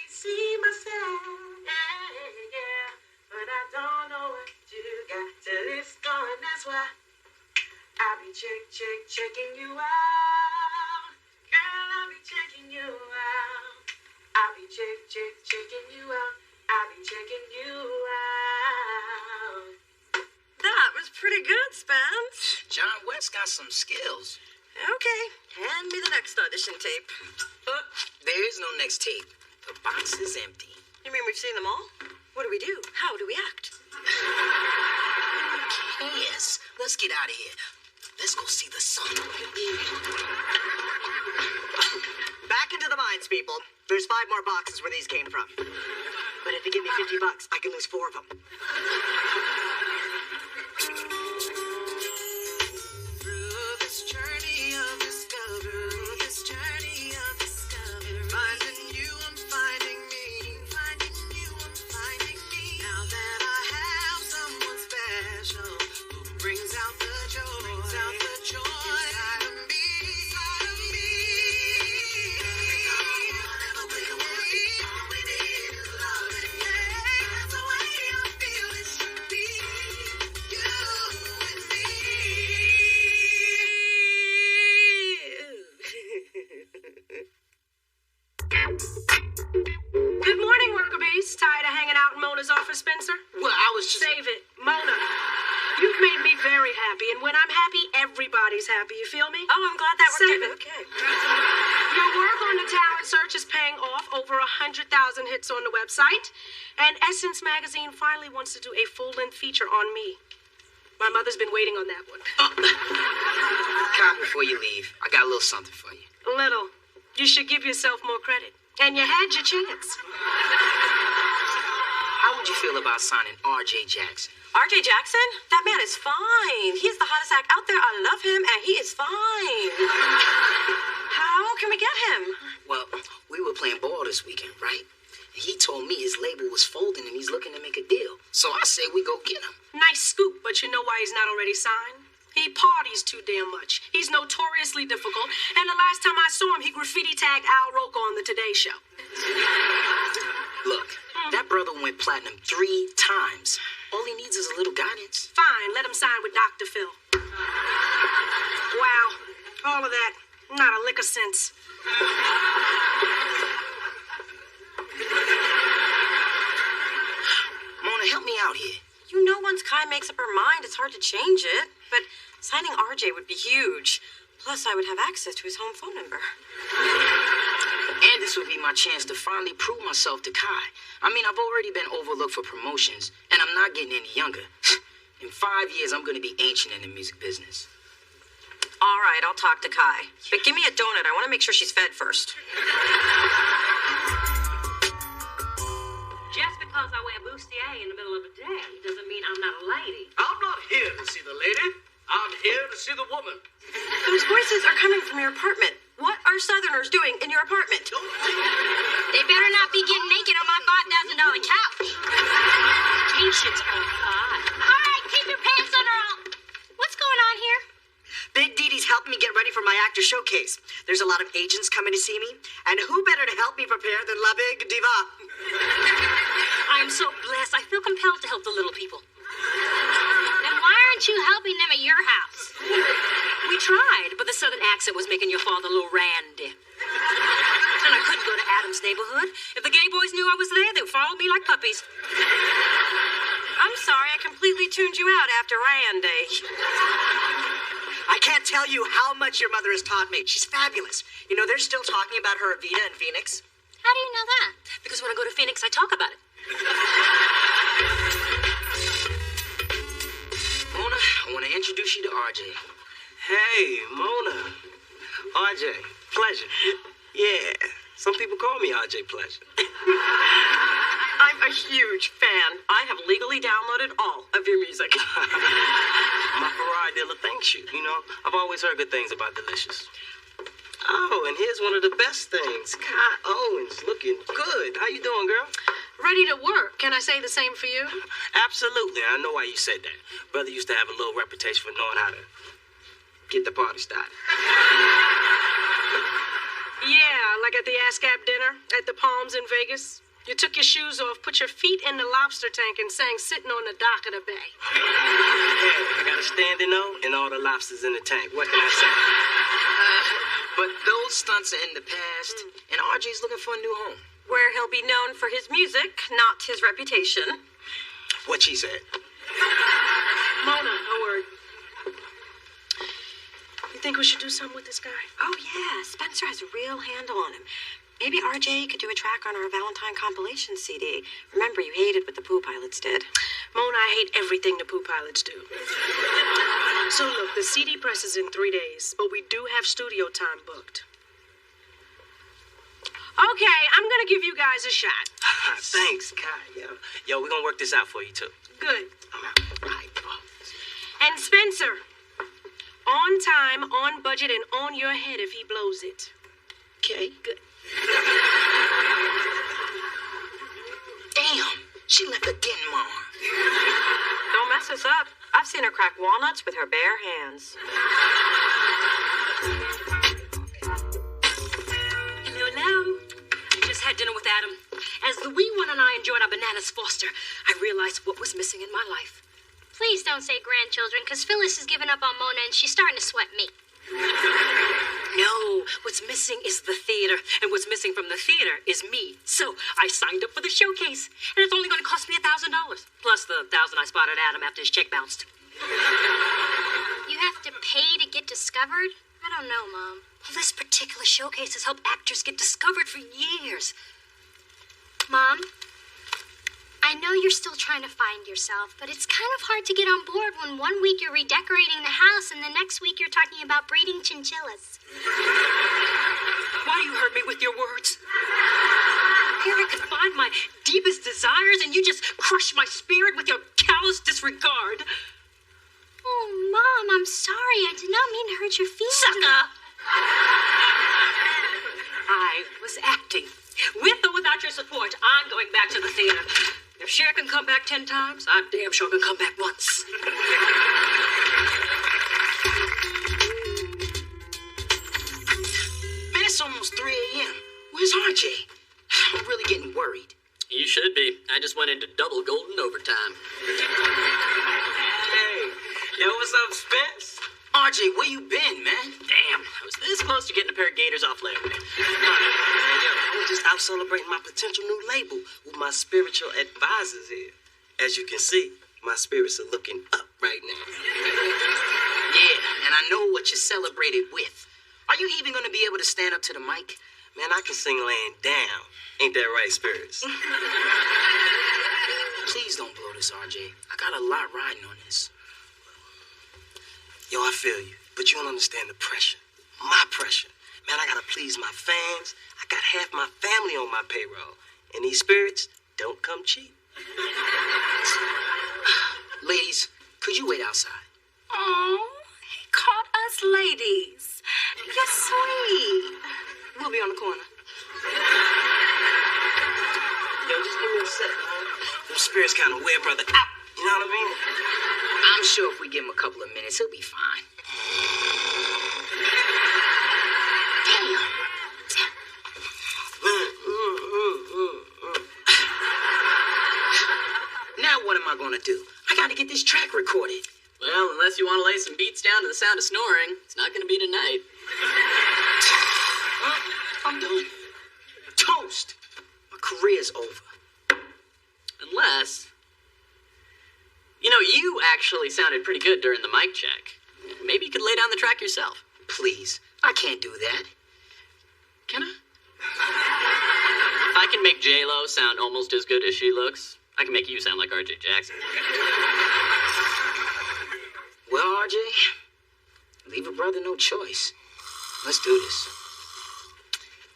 see myself. Yeah, but I don't know what you got till it's gone. That's why I'll be checking you out. Girl, I'll be checking you out. I'll be checking you out. I'll be checking you out. That was pretty good, Spence. John West got some skills. Okay, hand me the next audition tape. There is no next tape. The box is empty. You mean we've seen them all? What do we do? How do we act? Yes, let's get out of here. Let's go see the sun. Back into the mines, people. There's 5 more boxes where these came from. But if you give me $50, I can lose 4 of them. Through this journey of discovery, finding you, I'm finding me, finding you, I'm finding me. Now that I have someone special who brings out the joy inside of me. All we need is love, that's the way I feel it should be. You and me. Good morning, worker bees. Tired of hanging out in Mona's office, Spencer? Well, I was just... Save it. Mona, you've made me very happy, and when I'm happy, everybody's happy. You feel me? Oh, I'm glad that Save worked. it. Okay. Your work on the talent search is paying off. Over 100,000 hits on the website. And Essence Magazine finally wants to do a full-length feature on me. My mother's been waiting on that one. Come before you leave. I got a little something for you. Little. You should give yourself more credit. And you had your chance. How would you feel about signing R.J. Jackson? R.J. Jackson? That man is fine. He's the hottest act out there. I love him, and he is fine. How can we get him? Well, we were playing ball this weekend, right? He told me his label was folding and he's looking to make a deal. So I say we go get him. Nice scoop, but you know why he's not already signed? He parties too damn much. He's notoriously difficult, and the last time I saw him, he graffiti tagged Al Roker on the Today Show. Look, that brother went platinum 3 times. All he needs is a little guidance. Fine, let him sign with Dr. Phil. Wow, all of that, not a lick of sense. Mona, help me out here. You know once Kai makes up her mind, it's hard to change it. But signing RJ would be huge. Plus, I would have access to his home phone number. And this would be my chance to finally prove myself to Kai. I mean, I've already been overlooked for promotions, and I'm not getting any younger. In 5 years, I'm going to be ancient in the music business. All right, I'll talk to Kai. But give me a donut. I want to make sure she's fed first. Just because I wear bustier in the middle of a day doesn't mean I'm not a lady. I'm not here to see the lady. I'm here to see the woman. Those voices are coming from your apartment. What are Southerners doing in your apartment? They better not be getting naked on my $5,000 couch. Patience on high. All right, keep your pants on or I'll... What's going on here? Big Dee Dee's helping me get ready for my actor showcase. There's a lot of agents coming to see me, and who better to help me prepare than La Big Diva? I am so blessed. I feel compelled to help the little people. Then why aren't you helping them at your house? We tried, but the southern accent was making your father a little randy. And I couldn't go to Adam's neighborhood. If the gay boys knew I was there, they would follow me like puppies. I'm sorry, I completely tuned you out after Randy. I can't tell you how much your mother has taught me. She's fabulous. You know, they're still talking about her Evita in Phoenix. How do you know that? Because when I go to Phoenix, I talk about it. Mona, I want to introduce you to RJ. Hey, Mona. RJ, pleasure. Yeah, some people call me RJ Pleasure. I'm a huge fan. I have legally downloaded all of your music. My Ferrari dealer thanks you. You know, I've always heard good things about Delicious. Oh, and here's one of the best things. Kai Owens, looking good. How you doing, girl? Ready to work. Can I say the same for you? Absolutely. I know why you said that. Brother used to have a little reputation for knowing how to get the party started. Yeah, like at the ASCAP dinner at the Palms in Vegas. You took your shoes off, put your feet in the lobster tank, and sang sitting on the dock of the bay. Hey, I got a standing O and all the lobsters in the tank. What can I say? But those stunts are in the past, and RJ's looking for a new home. Where he'll be known for his music, not his reputation. What she said. Mona, a word. You think we should do something with this guy? Oh, yeah. Spencer has a real handle on him. Maybe RJ could do a track on our Valentine compilation CD. Remember, you hated what the Pooh Pilots did. Mona, I hate everything the Pooh Pilots do. So look, the CD press is in 3 days, but we do have studio time booked. Okay, I'm gonna give you guys a shot. Thanks, Kai. Yo, we're gonna work this out for you, too. Good. I'm out. All right, And Spencer, on time, on budget, and on your head if he blows it. Okay. Good. Damn, she left again, Mom. Don't mess us up. I've seen her crack walnuts with her bare hands. Hello. I just had dinner with Adam. As the wee one and I enjoyed our bananas Foster, I realized what was missing in my life. Please don't say grandchildren, because Phyllis has given up on Mona and she's starting to sweat me. No, what's missing is the theater, and what's missing from the theater is me. So I signed up for the showcase, and it's only going to cost me $1,000, plus the $1,000 I spotted Adam after his check bounced. You have to pay to get discovered? I don't know, Mom. Well, this particular showcase has helped actors get discovered for years. Mom, I know you're still trying to find yourself, but it's kind of hard to get on board when 1 week you're redecorating the house and the next week you're talking about breeding chinchillas. Why do you hurt me with your words? Here I could find my deepest desires, and you just crush my spirit with your callous disregard. Oh, Mom, I'm sorry. I did not mean to hurt your feelings. Sucker! I was acting. With or without your support, I'm going back to the theater. If Cher can come back 10 times, I'm damn sure can come back once. Man, it's almost 3 a.m. Where's RJ? I'm really getting worried. You should be. I just went into double golden overtime. Hey, yo, what's up, Spence? RJ, where you been, man? Damn, I was this close to getting a pair of gators off layaway. I was just out celebrating my potential new label with my spiritual advisors here. As you can see, my spirits are looking up right now. Yeah, and I know what you celebrated with. Are you even going to be able to stand up to the mic? Man, I can sing laying down. Ain't that right, spirits? Please don't blow this, RJ. I got a lot riding on this. Yo, I feel you, but you don't understand the pressure. My pressure. Man, I gotta please my fans. I got half my family on my payroll. And these spirits don't come cheap. Ladies, could you wait outside? Oh, he caught us ladies. You're sweet. We'll be on the corner. Yo, just give me a sec, man. Them spirits kind of weird, brother. Ow! You know what I mean? I'm sure if we give him a couple of minutes, he'll be fine. Damn. Now what am I gonna do? I gotta get this track recorded. Well, unless you want to lay some beats down to the sound of snoring, it's not going to be tonight. I'm done. Toast. My career's over. Unless... You know, you actually sounded pretty good during the mic check. Maybe you could lay down the track yourself. Please, I can't do that. Can I? If I can make J-Lo sound almost as good as she looks, I can make you sound like R.J. Jackson. Well, RJ, leave a brother no choice. Let's do this.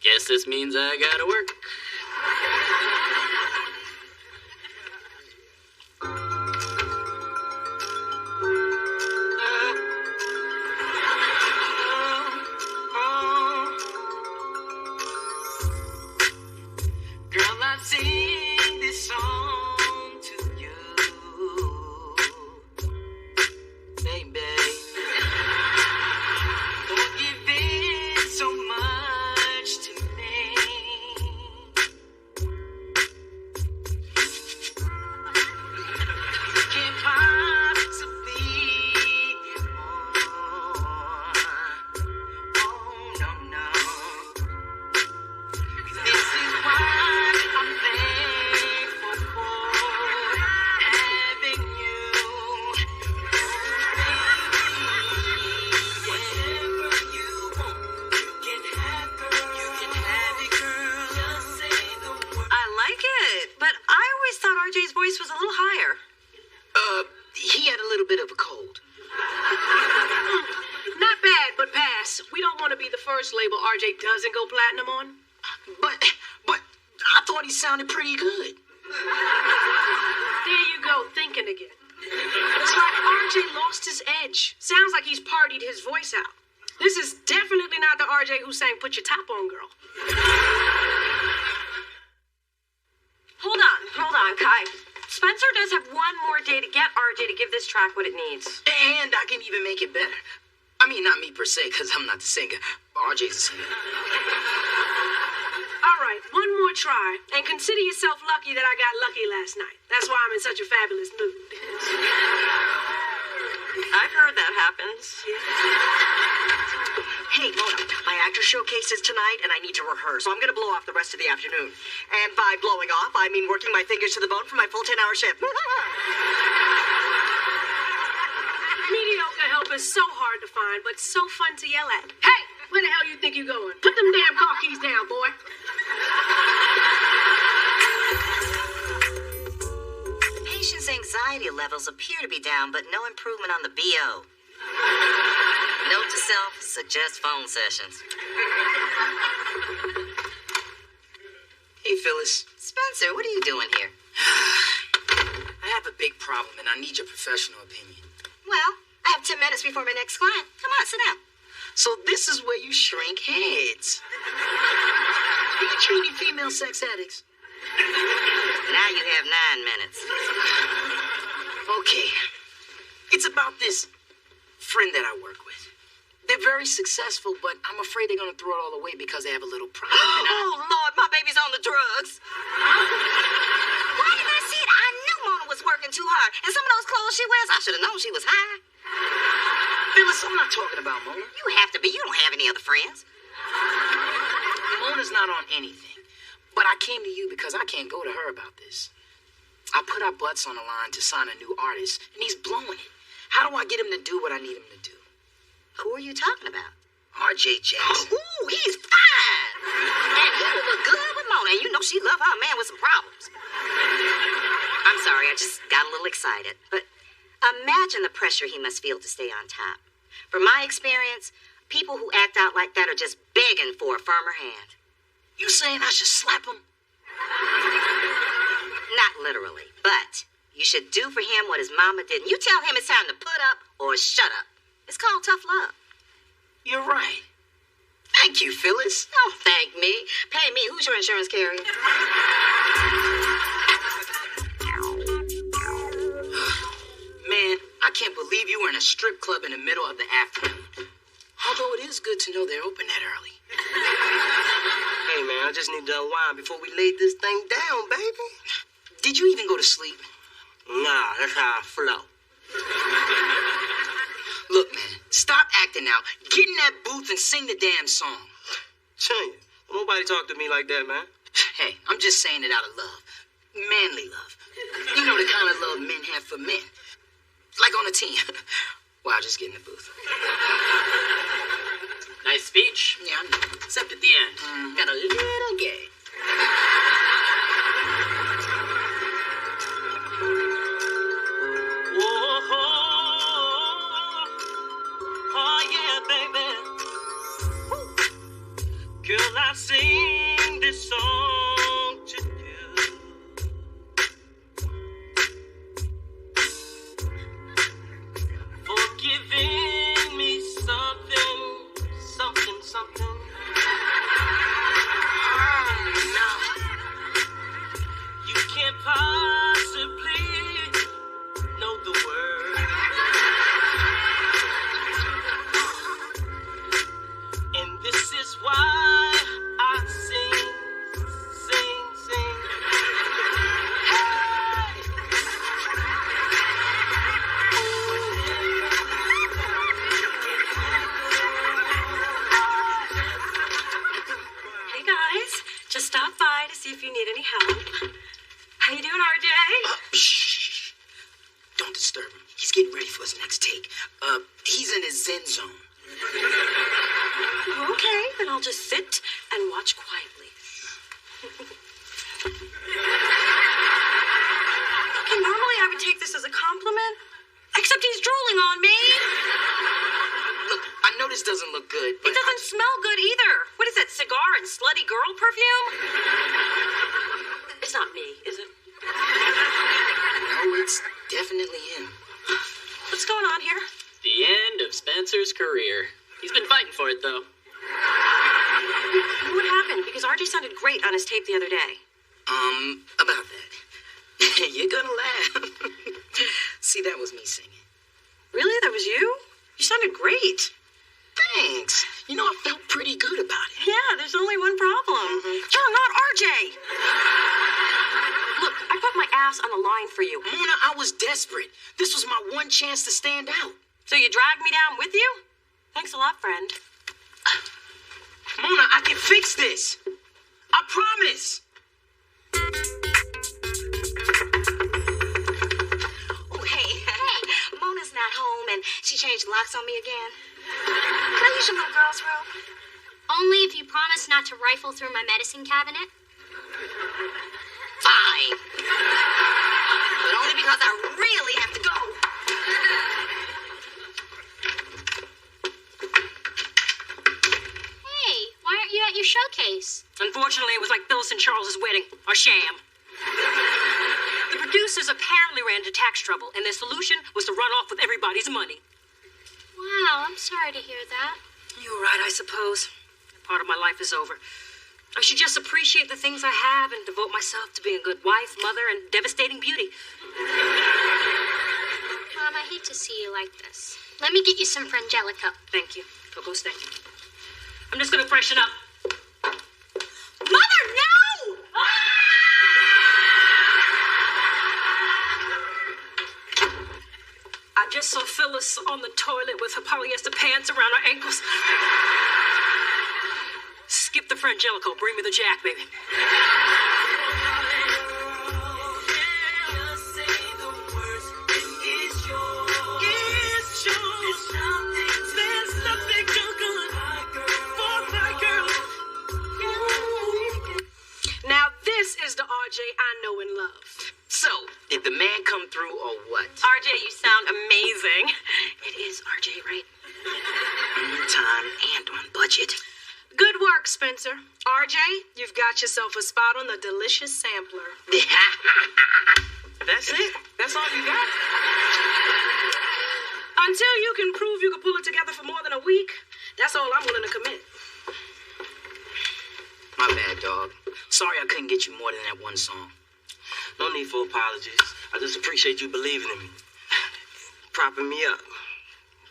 Guess this means I gotta work. Girl, I sing this song to you. Baby, don't give in so much voice was a little higher. He had a little bit of a cold. Not bad, but pass. We don't want to be the first label RJ doesn't go platinum on. But I thought he sounded pretty good. There you go, thinking again. It's like RJ lost his edge. Sounds like he's partied his voice out. This is definitely not the RJ who sang Put Your Top On, Girl. Hold on, Kai. Spencer does have one more day to get RJ to give this track what it needs. And I can even make it better. I mean, not me per se, because I'm not the singer. RJ's the singer. All right, one more try. And consider yourself lucky that I got lucky last night. That's why I'm in such a fabulous mood. I've heard that happens. Hey, Mona, my actor showcase is tonight, and I need to rehearse, so I'm going to blow off the rest of the afternoon. And by blowing off, I mean working my fingers to the bone for my full 10-hour shift. Mediocre help is so hard to find, but so fun to yell at. Hey, where the hell you think you're going? Put them damn car keys down, boy. Patient's anxiety levels appear to be down, but no improvement on the BO. Note to self, suggest phone sessions. Hey, Phyllis. Spencer, what are you doing here? I have a big problem, and I need your professional opinion. Well, I have 10 minutes before my next client. Come on, sit down. So this is where you shrink heads. Are you treating female sex addicts? Now you have 9 minutes. Okay. It's about this friend that I work with. They're very successful, but I'm afraid they're going to throw it all away because they have a little problem. Oh, Lord, my baby's on the drugs. Why didn't I see it? I knew Mona was working too hard. And some of those clothes she wears, I should have known she was high. Phyllis, I'm not talking about Mona. You have to be. You don't have any other friends. Mona's not on anything. But I came to you because I can't go to her about this. I put our butts on the line to sign a new artist, and he's blowing it. How do I get him to do what I need him to do? Who are you talking about? RJ Jackson. Ooh, he's fine. And he will look good with Mona. And you know she love her man with some problems. I'm sorry, I just got a little excited. But imagine the pressure he must feel to stay on top. From my experience, people who act out like that are just begging for a firmer hand. You saying I should slap him? Not literally, but you should do for him what his mama did. And you tell him it's time to put up or shut up. It's called tough love. You're right. Thank you, Phyllis. Don't thank me. Pay me. Who's your insurance carrier? Man, I can't believe you were in a strip club in the middle of the afternoon. Although it is good to know they're open that early. Hey, man, I just need to unwind before we lay this thing down, baby. Did you even go to sleep? Nah, that's how I flow. Look, man, stop acting out. Get in that booth and sing the damn song. Tell you, nobody talk to me like that, man. Hey, I'm just saying it out of love. Manly love. You know the kind of love men have for men. Like on a team. Well, I'll just get in the booth. Nice speech. Yeah, I know. Except at the end. Got a little gay. Oh, yeah, baby. Girl, I sing this song to you. For giving me something. No. You can't possibly know the word. And this is why I sing. Hey guys, just stop by to see if you need any help. How you doing, RJ? Shh. Don't disturb him. He's getting ready for his next take. He's in his zen zone. Okay, then I'll just sit and watch quietly. look good, It but doesn't smell good either. What is that, cigar and slutty girl perfume? It's not me, is it? no, it's definitely him. What's going on here? The end of Spencer's career. He's been fighting for it, though. What happened? Because RJ sounded great on his tape the other day. About that. You're gonna laugh. See, that was me singing. Really? That was you? You sounded great. Thanks. You know, I felt pretty good about it. Yeah, there's only one problem. You're not RJ. Look, I put my ass on the line for you. Mona, I was desperate. This was my one chance to stand out. So you dragged me down with you? Thanks a lot, friend. Mona, I can fix this. I promise. Oh, hey. Mona's not home, and she changed locks on me again. Can I use your little girl's room? Only if you promise not to rifle through my medicine cabinet. Fine. But only because I really have to go. Hey, why aren't you at your showcase? Unfortunately, it was like Phyllis and Charles's wedding, a sham. The producers apparently ran into tax trouble, and their solution was to run off with everybody's money. Wow, I'm sorry to hear that. You're right, I suppose. Part of my life is over. I should just appreciate the things I have and devote myself to being a good wife, mother, and devastating beauty. Mom, I hate to see you like this. Let me get you some Frangelico. Thank you. Go stay. I'm just gonna freshen up. Mother, no! I just saw Phyllis on the toilet with her polyester pants around her ankles. Skip the Frangelico. Bring me the Jack, baby. Now this is the RJ I know and love. So, did the man come through or what? RJ, you sound amazing. It is RJ, right? On time and on budget. Good work, Spencer. RJ, you've got yourself a spot on the delicious sampler. That's it? That's all you got? Until you can prove you can pull it together for more than a week, that's all I'm willing to commit. My bad, dog. Sorry I couldn't get you more than that one song. No need for apologies. I just appreciate you believing in me. Propping me up.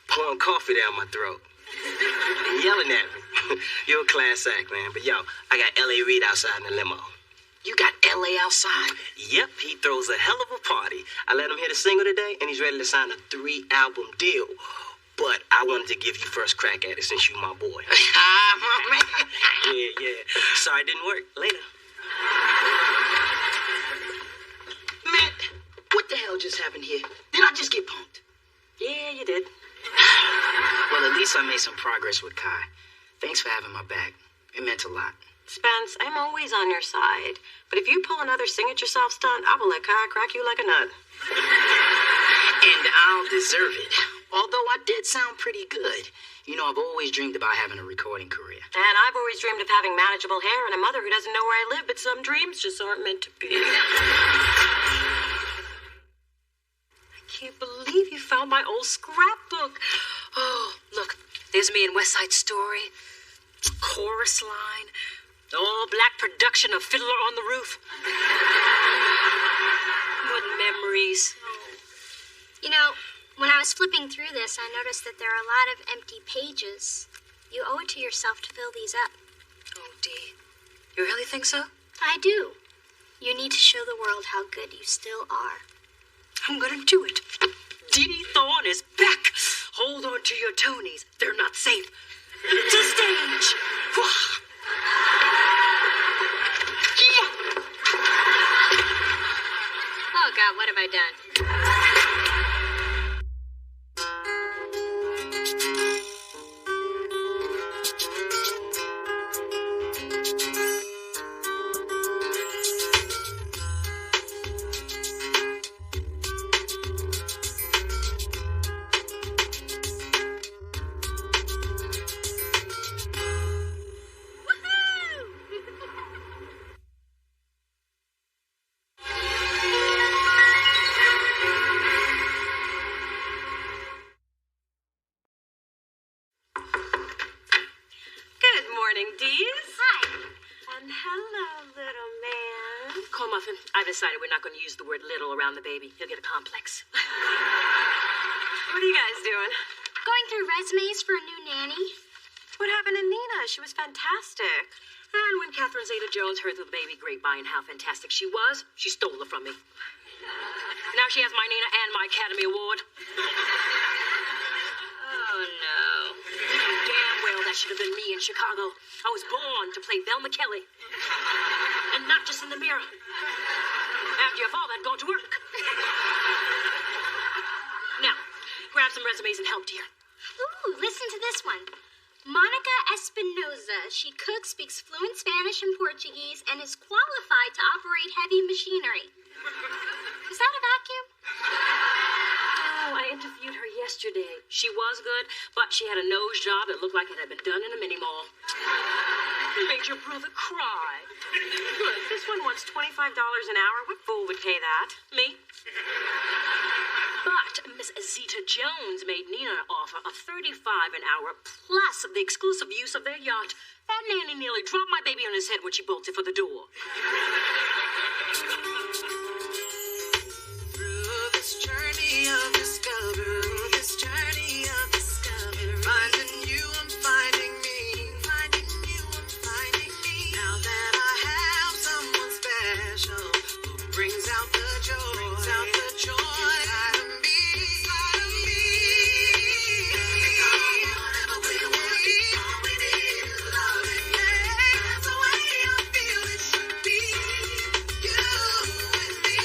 Pouring coffee down my throat. And yelling at me. You're a class act, man. But yo, I got L.A. Reid outside in the limo. You got L.A. outside? Yep, he throws a hell of a party. I let him hear the single today, and he's ready to sign a 3-album deal. But I wanted to give you first crack at it since you my boy. My man. Yeah. Sorry it didn't work. Later. Man, what the hell just happened here? Did I just get punked? Yeah, you did. Well, at least I made some progress with Kai. Thanks for having my back. It meant a lot. Spence, I'm always on your side. But if you pull another sing-it-yourself stunt, I will let Kai crack you like a nut. And I'll deserve it. Although I did sound pretty good. You know, I've always dreamed about having a recording career. And I've always dreamed of having manageable hair and a mother who doesn't know where I live, but some dreams just aren't meant to be. I can't believe you found my old scrapbook. Oh, look, there's me in West Side Story. Chorus line. The all-black production of Fiddler on the Roof. What memories. You know, when I was flipping through this, I noticed that there are a lot of empty pages. You owe it to yourself to fill these up. Oh, Dee. You really think so? I do. You need to show the world how good you still are. I'm gonna do it. Dee Thorne is back. Hold on to your Tonys. They're not safe. To stage. Oh, God, what have I done? Cold muffin, I decided we're not going to use the word little around the baby. He'll get a complex. What are you guys doing? Going through resumes for a new nanny. What happened to Nina? She was fantastic. And when Catherine Zeta-Jones heard through the baby grapevine how fantastic she was, she stole her from me. Now she has my Nina and my Academy Award. Oh, no. You know damn well that should have been me in Chicago. I was born to play Velma Kelly. And not just in the mirror. After your father had gone to work. Now, grab some resumes and help, dear. Ooh, listen to this one. Monica Espinoza. She cooks, speaks fluent Spanish and Portuguese, and is qualified to operate heavy machinery. Is that a vacuum? Oh, I interviewed her yesterday. She was good, but she had a nose job that looked like it had been done in a mini mall. It made your brother cry. Look, this one wants $25 an hour. What fool would pay that? Me? But Miss Zeta-Jones made Nina an offer of $35 an hour plus the exclusive use of their yacht. That nanny nearly dropped my baby on his head when she bolted for the door. Through this journey of discovery, finding you, I'm finding me, finding you, I'm finding me. Now that I have someone special who brings out the joy inside of me. Whatever we want, all we need is love. That's the way I feel it should be. You and me.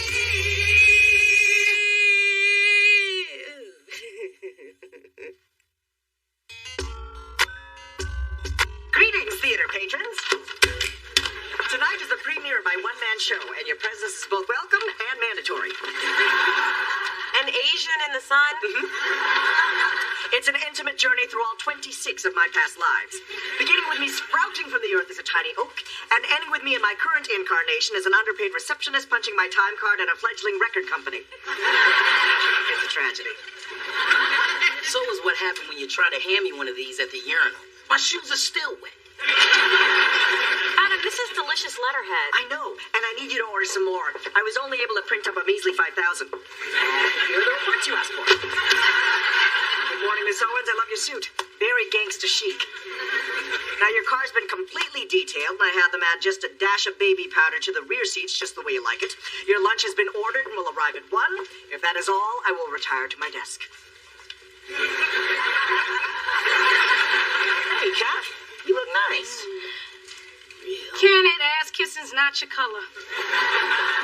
Greetings, theater patrons. Tonight is the premiere of my one-man show, and your presence is both welcome and mandatory. An Asian in the sun? It's an intimate journey through all 26 of my past lives, beginning with me sprouting from the earth as a tiny oak, and ending with me in my current incarnation as an underpaid receptionist punching my time card at a fledgling record company. It's a tragedy. So is what happened when you try to hand me one of these at the urinal. My shoes are still wet. Adam, this is delicious letterhead. I know, and I need you to order some more. I was only able to print up a measly 5,000. Here are the reports you asked for. Good morning, Miss Owens. I love your suit. Very gangster chic. Now, your car's been completely detailed, and I have them add just a dash of baby powder to the rear seats, just the way you like it. Your lunch has been ordered and will arrive at 1. If that is all, I will retire to my desk. Hey, Kat, you look nice. Can it? Ass kissing's not your color.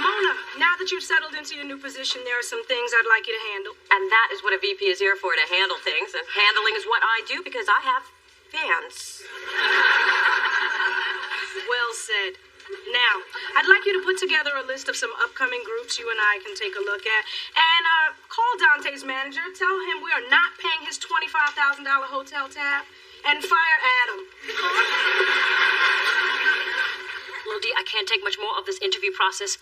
Mona, now that you've settled into your new position, there are some things I'd like you to handle. And that is what a VP is here for, to handle things. And handling is what I do because I have fans. Well said. Now, I'd like you to put together a list of some upcoming groups you and I can take a look at. And call Dante's manager, tell him we are not paying his $25,000 hotel tab, and fire Adam. Well, Dee, I can't take much more of this interview process.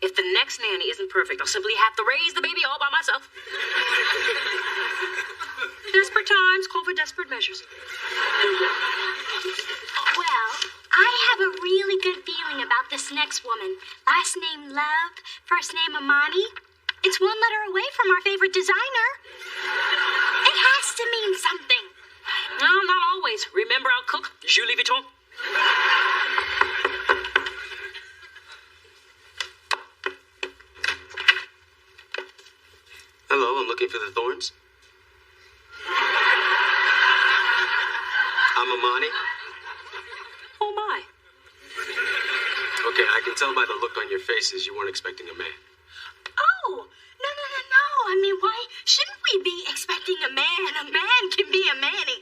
If the next nanny isn't perfect, I'll simply have to raise the baby all by myself. Desperate times call for desperate measures. Well, I have a really good feeling about this next woman. Last name Love, first name Amani. It's one letter away from our favorite designer. It has to mean something. No, not always. Remember our cook, Julie Vuitton? Hello, I'm looking for the Thorns. I'm Amani. Oh, my. Okay, I can tell by the look on your faces you weren't expecting a man. Oh, no. I mean, why shouldn't we be expecting a man? A man can be a nanny.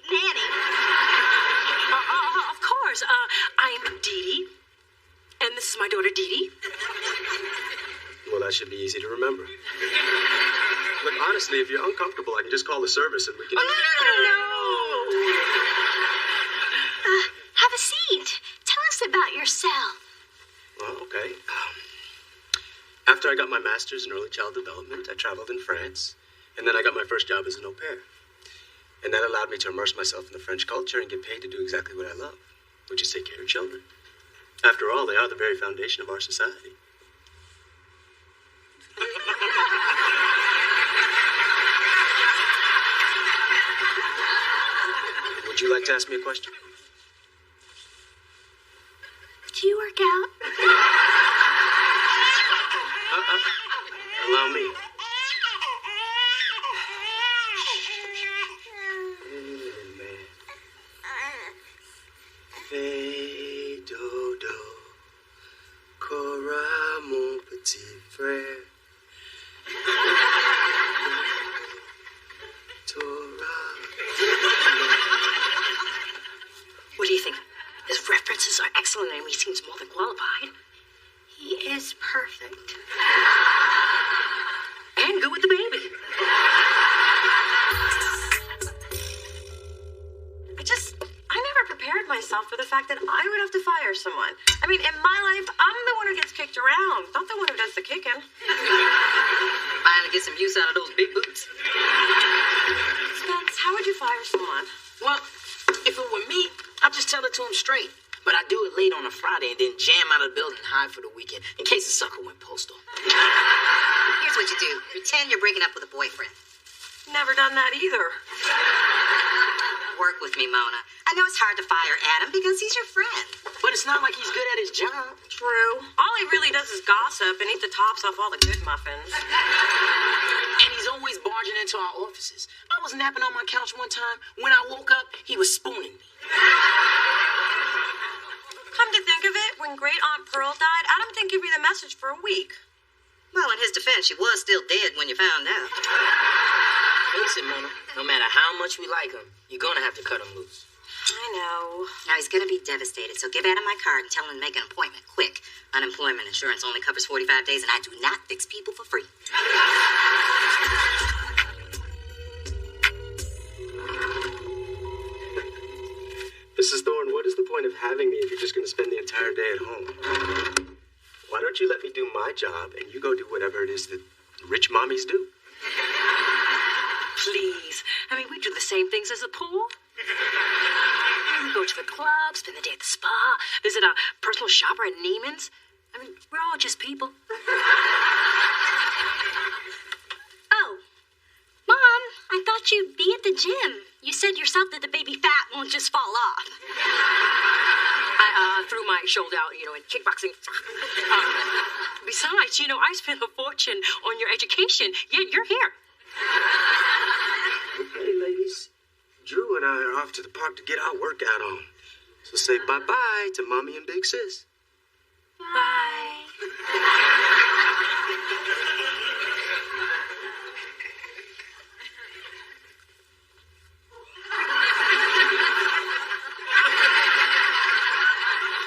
Of course. I'm Dee Dee. And this is my daughter, Dee Dee. Well, that should be easy to remember. Look, honestly, if you're uncomfortable, I can just call the service and we can... Oh, no. Have a seat. Tell us about yourself. Well, okay. After I got my master's in early child development, I traveled in France, and then I got my first job as an au pair. And that allowed me to immerse myself in the French culture and get paid to do exactly what I love, which is take care of children. After all, they are the very foundation of our society. you like to ask me a question? Do you work out? Allow me. Fais dodo, Cora, mon petit frère. What do you think? His references are excellent and he seems more than qualified. He is perfect. And good with the baby. I never prepared myself for the fact that I would have to fire someone. I mean, in my life, I'm the one who gets kicked around, not the one who does the kicking. Finally get some use out of those big boots. Spence, how would you fire someone? Well, if it were me, I'd just tell it to him straight. But I do it late on a Friday and then jam out of the building and hide for the weekend in case the sucker went postal. Here's what you do. Pretend you're breaking up with a boyfriend. Never done that either. Work with me, Mona. I know it's hard to fire Adam because he's your friend. But it's not like he's good at his job. True. All he really does is gossip and eat the tops off all the good muffins. And he's always barging into our offices. I was napping on my couch one time. When I woke up, he was spooning me. Come to think of it, when Great Aunt Pearl died, Adam didn't give me the message for a week. Well, in his defense, she was still dead when you found out. Face it, Mona. No matter how much we like him, you're gonna have to cut him loose. I know. Now, he's gonna be devastated, so give Adam my card and tell him to make an appointment, quick. Unemployment insurance only covers 45 days, and I do not fix people for free. Mrs. Thorne, what is the point of having me if you're just going to spend the entire day at home? Why don't you let me do my job and you go do whatever it is that rich mommies do? Please. I mean, we do the same things as the pool. We go to the club, spend the day at the spa, visit our personal shopper at Neiman's. I mean, we're all just people. Oh, Mom, I thought you'd be at the gym. You said yourself that the baby fat won't just fall off. I threw my shoulder out, in kickboxing. Besides, I spent a fortune on your education, yet you're here. Hey, ladies. Drew and I are off to the park to get our workout on. So say bye-bye to Mommy and Big Sis. Bye.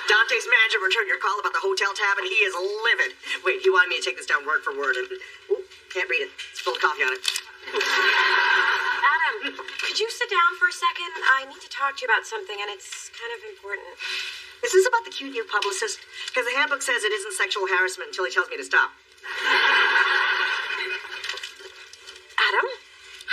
Dante's manager returned your call about the hotel tab, and he is livid. Wait, he wanted me to take this down word for word, and can't read it. It's full of coffee on it. Adam, could you sit down for a second? I need to talk to you about something, and it's kind of important. Is this about the cute new publicist? Because the handbook says it isn't sexual harassment until he tells me to stop. Adam,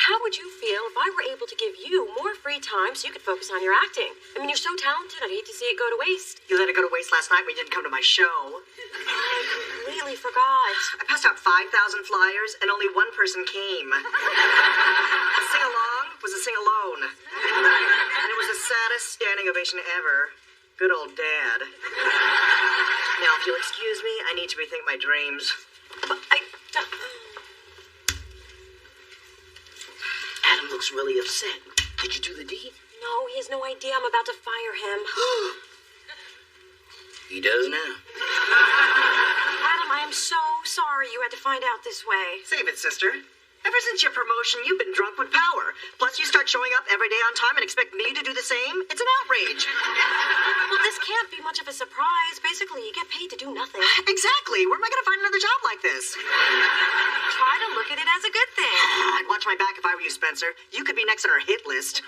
how would you feel if I were able to give you more free time so you could focus on your acting? I mean, you're so talented, I'd hate to see it go to waste. You let it go to waste last night when you didn't come to my show. I completely forgot. I passed out 5,000 flyers, and only one person came. A sing-along was a sing-alone. And it was the saddest standing ovation ever. Good old Dad. Now, if you'll excuse me, I need to rethink my dreams. But Adam looks really upset. Did you do the deed? No, he has no idea I'm about to fire him. He does now. Adam, I am so sorry you had to find out this way. Save it, sister. Ever since your promotion, you've been drunk with power. Plus, you start showing up every day on time and expect me to do the same? It's an outrage. Well, this can't be much of a surprise. Basically, you get paid to do nothing. Exactly. Where am I going to find another job like this? Try to look at it as a good thing. I'd watch my back if I were you, Spencer. You could be next on our hit list.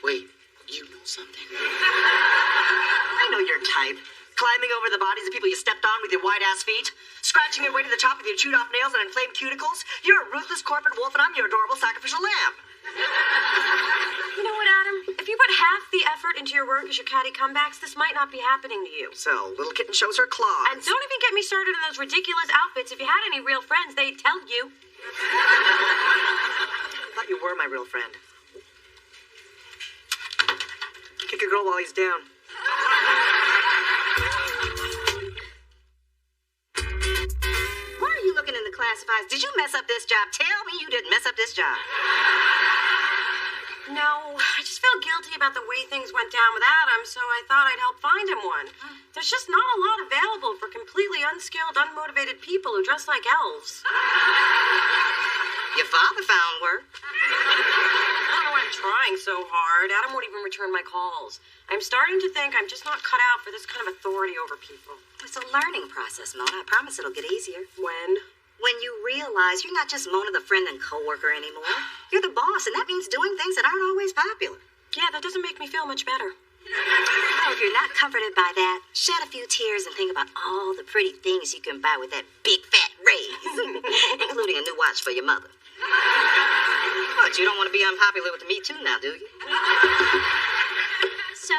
Wait, you know something? I know your type. Climbing over the bodies of people you stepped on with your wide-ass feet. Scratching your way to the top with your chewed-off nails and inflamed cuticles. You're a ruthless corporate wolf, and I'm your adorable sacrificial lamb. You know what, Adam? If you put half the effort into your work as your catty comebacks, this might not be happening to you. So, little kitten shows her claws. And don't even get me started on those ridiculous outfits. If you had any real friends, they'd tell you. I thought you were my real friend. kick a girl while he's down. Why are you looking in the classifieds? Did you mess up this job? Tell me you didn't mess up this job. No, I just felt guilty about the way things went down with Adam, so I thought I'd help find him one. There's just not a lot available for completely unskilled, unmotivated people who dress like elves. Your father found work. I don't know why I'm trying so hard. Adam won't even return my calls. I'm starting to think I'm just not cut out for this kind of authority over people. It's a learning process, Mona. I promise it'll get easier. When? When you realize you're not just Mona the friend and coworker anymore. You're the boss, and that means doing things that aren't always popular. Yeah, that doesn't make me feel much better. Well, if you're not comforted by that, shed a few tears and think about all the pretty things you can buy with that big fat raise, including a new watch for your mother. But you don't want to be unpopular with the Me Too now, do you? So,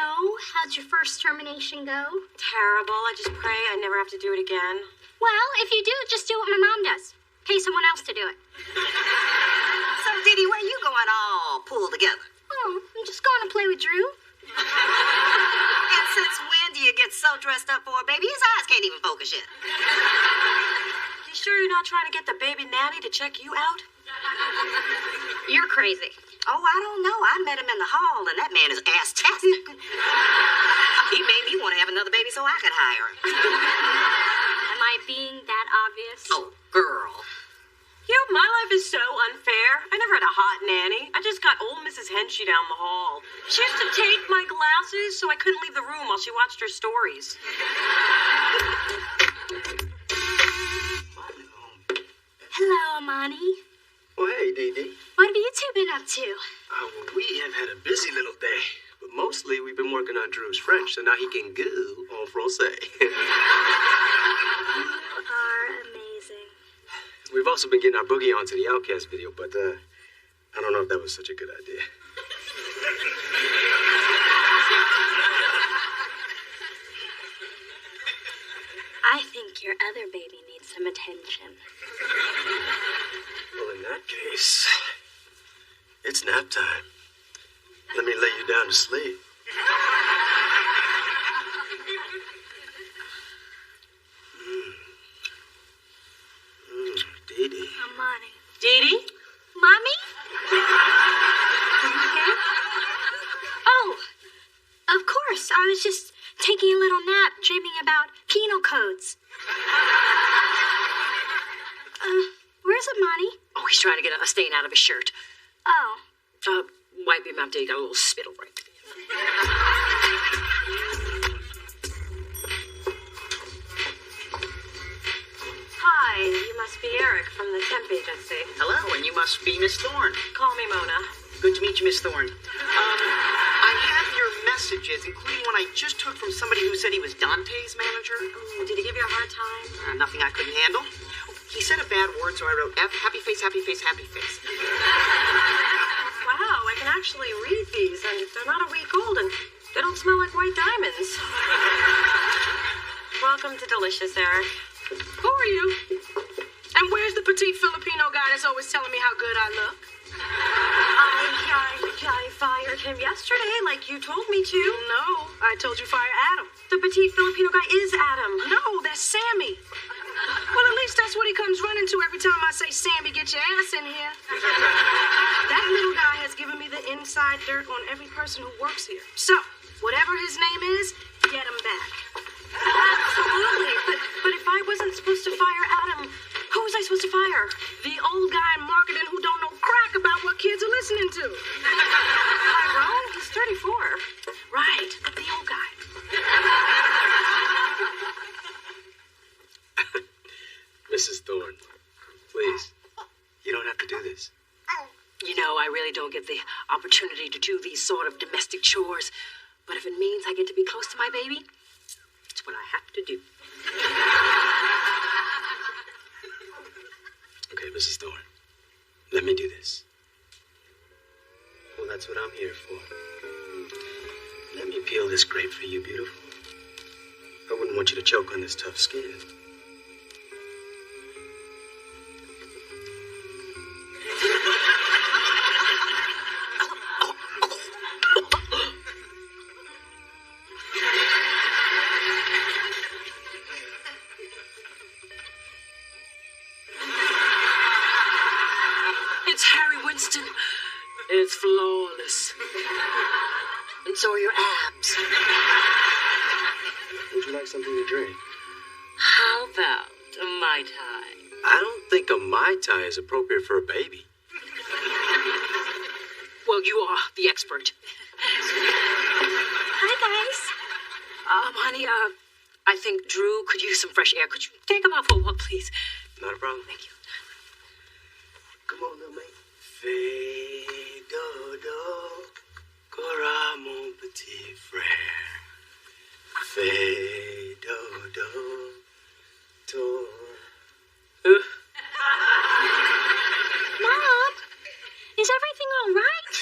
how'd your first termination go? Terrible. I just pray I never have to do it again. Well, if you do, just do what my mom does. Pay someone else to do it. So, Dee Dee, where you going all pulled together? Oh, I'm just going to play with Drew. And since when do you get so dressed up for a baby? His eyes can't even focus yet. You sure you're not trying to get the baby nanny to check you out? You're crazy. Oh, I don't know. I met him in the hall, and that man is ass-tastic. He made me want to have another baby so I could hire him. Am I being that obvious? Oh, girl. You know, my life is so unfair. I never had a hot nanny. I just got old Mrs. Henchy down the hall. She used to take my glasses so I couldn't leave the room while she watched her stories. Hello, Amani. Well, hey, Dee Dee. What have you two been up to? Well, we have had a busy little day. But mostly we've been working on Drew's French, so now he can go en français. You are amazing. We've also been getting our boogie onto the Outcast video, but I don't know if that was such a good idea. I think your other baby needs some attention. Well, in that case, it's nap time. Let me lay you down to sleep. Dee Dee. Amani. Dee Dee? Mommy? Oh, of course. I was just taking a little nap, dreaming about penal codes. Where's Amani? Oh, he's trying to get a stain out of his shirt. Oh. Wipe him out till you got a little spittle right there. Hi, you must be Eric from the temp agency. Hello, and you must be Miss Thorne. Call me Mona. Good to meet you, Miss Thorne. I have your messages, including one I just took from somebody who said he was Dante's manager. Ooh, did he give you a hard time? Nothing I couldn't handle. He said a bad word, so I wrote F, happy face, happy face, happy face. Wow, I can actually read these, and they're not a week old, and they don't smell like white diamonds. Welcome to Delicious, Eric. Who are you? And where's the petite Filipino guy that's always telling me how good I look? I fired him yesterday, like you told me to. No, I told you fire Adam. The petite Filipino guy is Adam. No, that's Sammy. Well, at least that's what he comes running to every time I say, Sammy, get your ass in here. That little guy has given me the inside dirt on every person who works here. So, whatever his name is, get him back. Absolutely, but if I wasn't supposed to fire Adam, who was I supposed to fire? The old guy in marketing who don't know crack about what kids are listening to. Tyrone? He's 34. Right, the old guy. Mrs. Thorne, please, you don't have to do this. You know, I really don't get the opportunity to do these sort of domestic chores. But if it means I get to be close to my baby, it's what I have to do. Okay, Mrs. Thorne, let me do this. Well, that's what I'm here for. Let me peel this grape for you, beautiful. I wouldn't want you to choke on this tough skin. Harry Winston, it's flawless. And so are your abs. Would you like something to drink? How about a Mai Tai? I don't think a Mai Tai is appropriate for a baby. Well, you are the expert. Hi, guys. Honey, I think Drew could use some fresh air. Could you take him out for a walk, please? Not a problem. Thank you. Come on, little mate. Fais dodo, cora mon petit frère. Fais dodo, to. Mom, is everything all right?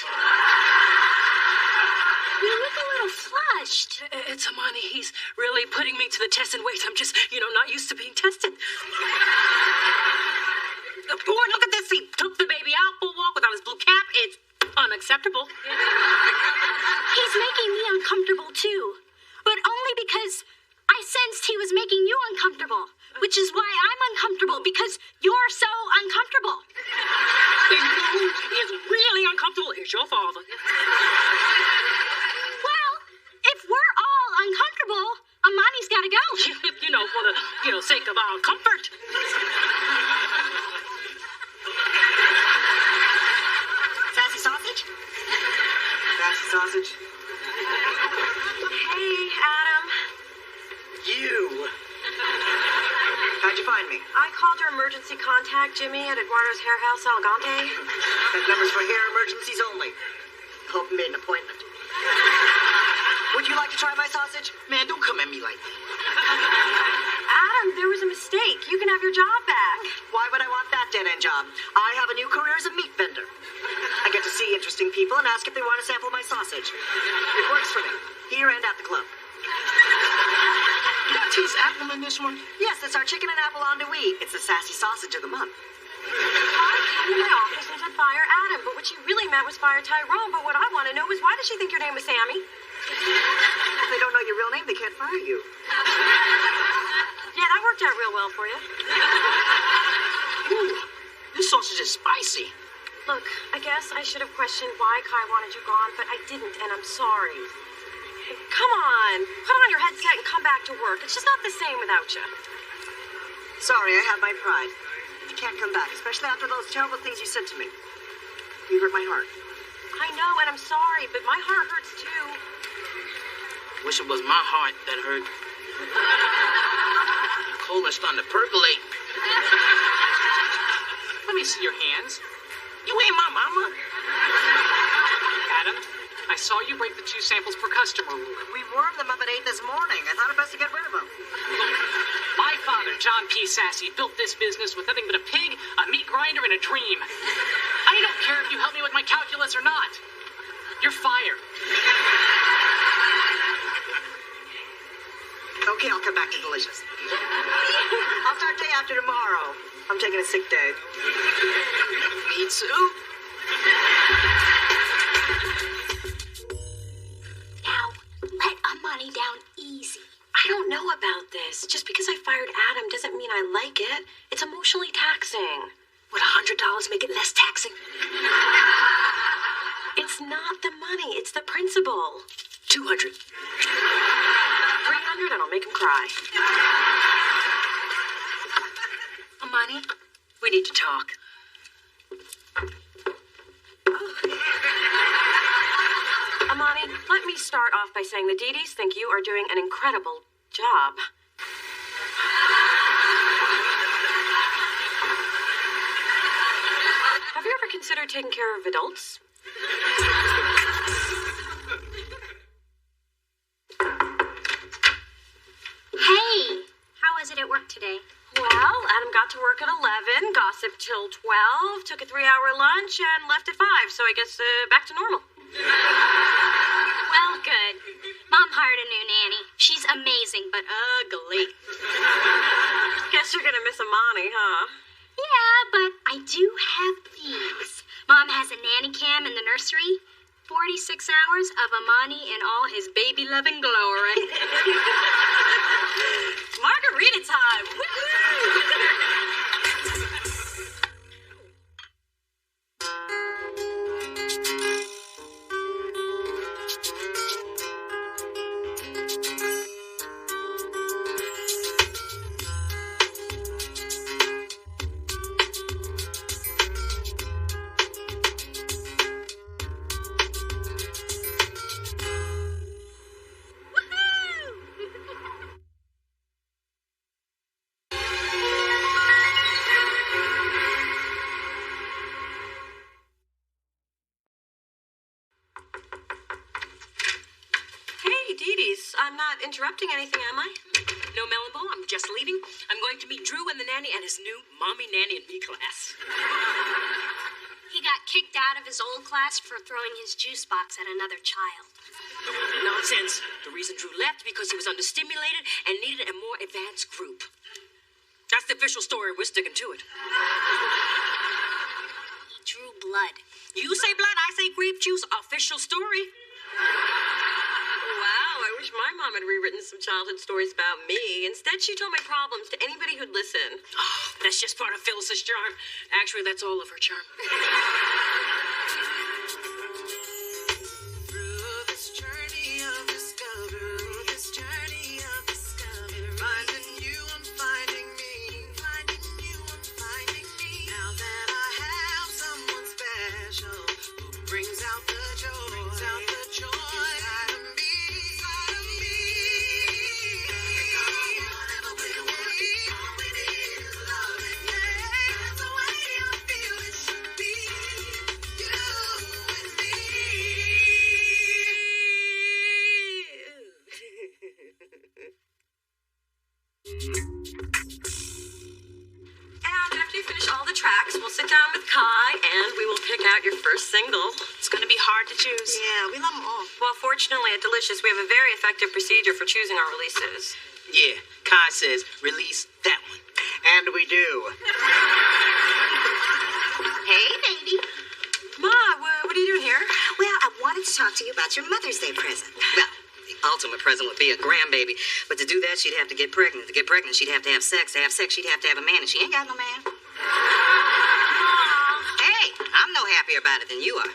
You look a little flushed. It's Amani. He's really putting me to the test in ways I'm just, not used to being tested. Boy, look at this. He took the baby out for a walk without his blue cap. It's unacceptable. He's making me uncomfortable, too. But only because I sensed he was making you uncomfortable. Which is why I'm uncomfortable, because you're so uncomfortable. He is really uncomfortable. Here's your father. Well, if we're all uncomfortable, Amani's got to go. For the sake of our comfort. Sassy sausage? Sassy sausage. Hey, Adam. You. How'd you find me? I called your emergency contact, Jimmy, at Eduardo's Hair House, Elegante. That number's for hair emergencies only. Hope you made an appointment. Would you like to try my sausage? Man, don't come at me like that. Adam, there was a mistake. You can have your job back. Why would I want that dead-end job? I have a new career as a meat vendor. I get to see interesting people and ask if they want to sample my sausage. It works for me, here and at the club. You got taste apple in this one? Yes, it's our chicken and apple andouille. It's the sassy sausage of the month. I came to my office and said fire Adam, but what she really meant was fire Tyrone. But what I want to know is why did she think your name was Sammy? If they don't know your real name, they can't fire you. Yeah, that worked out real well for you. Ooh, this sausage is spicy. Look, I guess I should have questioned why Kai wanted you gone, but I didn't, and I'm sorry. Come on, put on your headset and come back to work. It's just not the same without you. Sorry, I have my pride. I can't come back, especially after those terrible things you said to me. You hurt my heart. I know, and I'm sorry, but my heart hurts too. Wish it was my heart that hurt. Colin's starting to percolate. Let me see your hands. You ain't my mama. Adam, I saw you break the 2 samples per customer rule. We warmed them up at 8 this morning. I thought it best to get rid of them. My father, John P. Sassy, built this business with nothing but a pig, a meat grinder, and a dream. I don't care if you help me with my calculus or not. You're fired. Okay, I'll come back to Delicious. I'll start day after tomorrow. I'm taking a sick day. Me too. Now, let Amani down easy. I don't know about this. Just because I fired Adam doesn't mean I like it. It's emotionally taxing. Would $100 make it less taxing? It's not the money, it's the principle. 200. 300 and I'll make him cry. Amani, we need to talk. Amani, let me start off by saying the Dee-Dees think you are doing an incredible job. Have you ever considered taking care of adults? Hey, how was it at work today? Well, Adam got to work at 11, gossiped till 12, took a 3-hour lunch, and left at 5, so I guess back to normal. Well, good. Mom hired a new nanny. She's amazing, but ugly. Guess you're gonna miss Amani, huh? Yeah, but I do have these. Mom has a nanny cam in the nursery. 46 hours of Amani in all his baby-loving glory. Margarita time! Woo-hoo! interrupting anything, am I? No, Melonbo, I'm just leaving. I'm going to meet Drew and the nanny at his new Mommy, Nanny, and Me class. He got kicked out of his old class for throwing his juice box at another child. Nonsense. The reason Drew left because he was understimulated and needed a more advanced group. That's the official story. We're sticking to it. He drew blood. You say blood, I say grape juice. Official story. Wow, I wish my mom had rewritten some childhood stories about me. Instead, she told my problems to anybody who'd listen. Oh, that's just part of Phyllis's charm. Actually, that's all of her charm. Through this journey of discovery, finding you, I'm finding me. Finding you, I'm finding me. Now that I have someone special who brings out the joy, inside of me. Whatever we want, all we need is love. Yeah, that's the way I feel it should be. You and me. And after you finish all the tracks, we'll sit down with Kai and we will pick out your first single. It's gonna be hard to choose. Yeah, we love them all. Well, fortunately at Delicious, we have a very effective procedure for choosing our releases. Yeah, Kai says release that one. And we do. Hey, baby. Ma, what are you doing here? Well, I wanted to talk to you about your Mother's Day present. Well, the ultimate present would be a grandbaby. But to do that, she'd have to get pregnant. To get pregnant, she'd have to have sex. To have sex, she'd have to have a man. And she ain't got no man. Hey, I'm no happier about it than you are.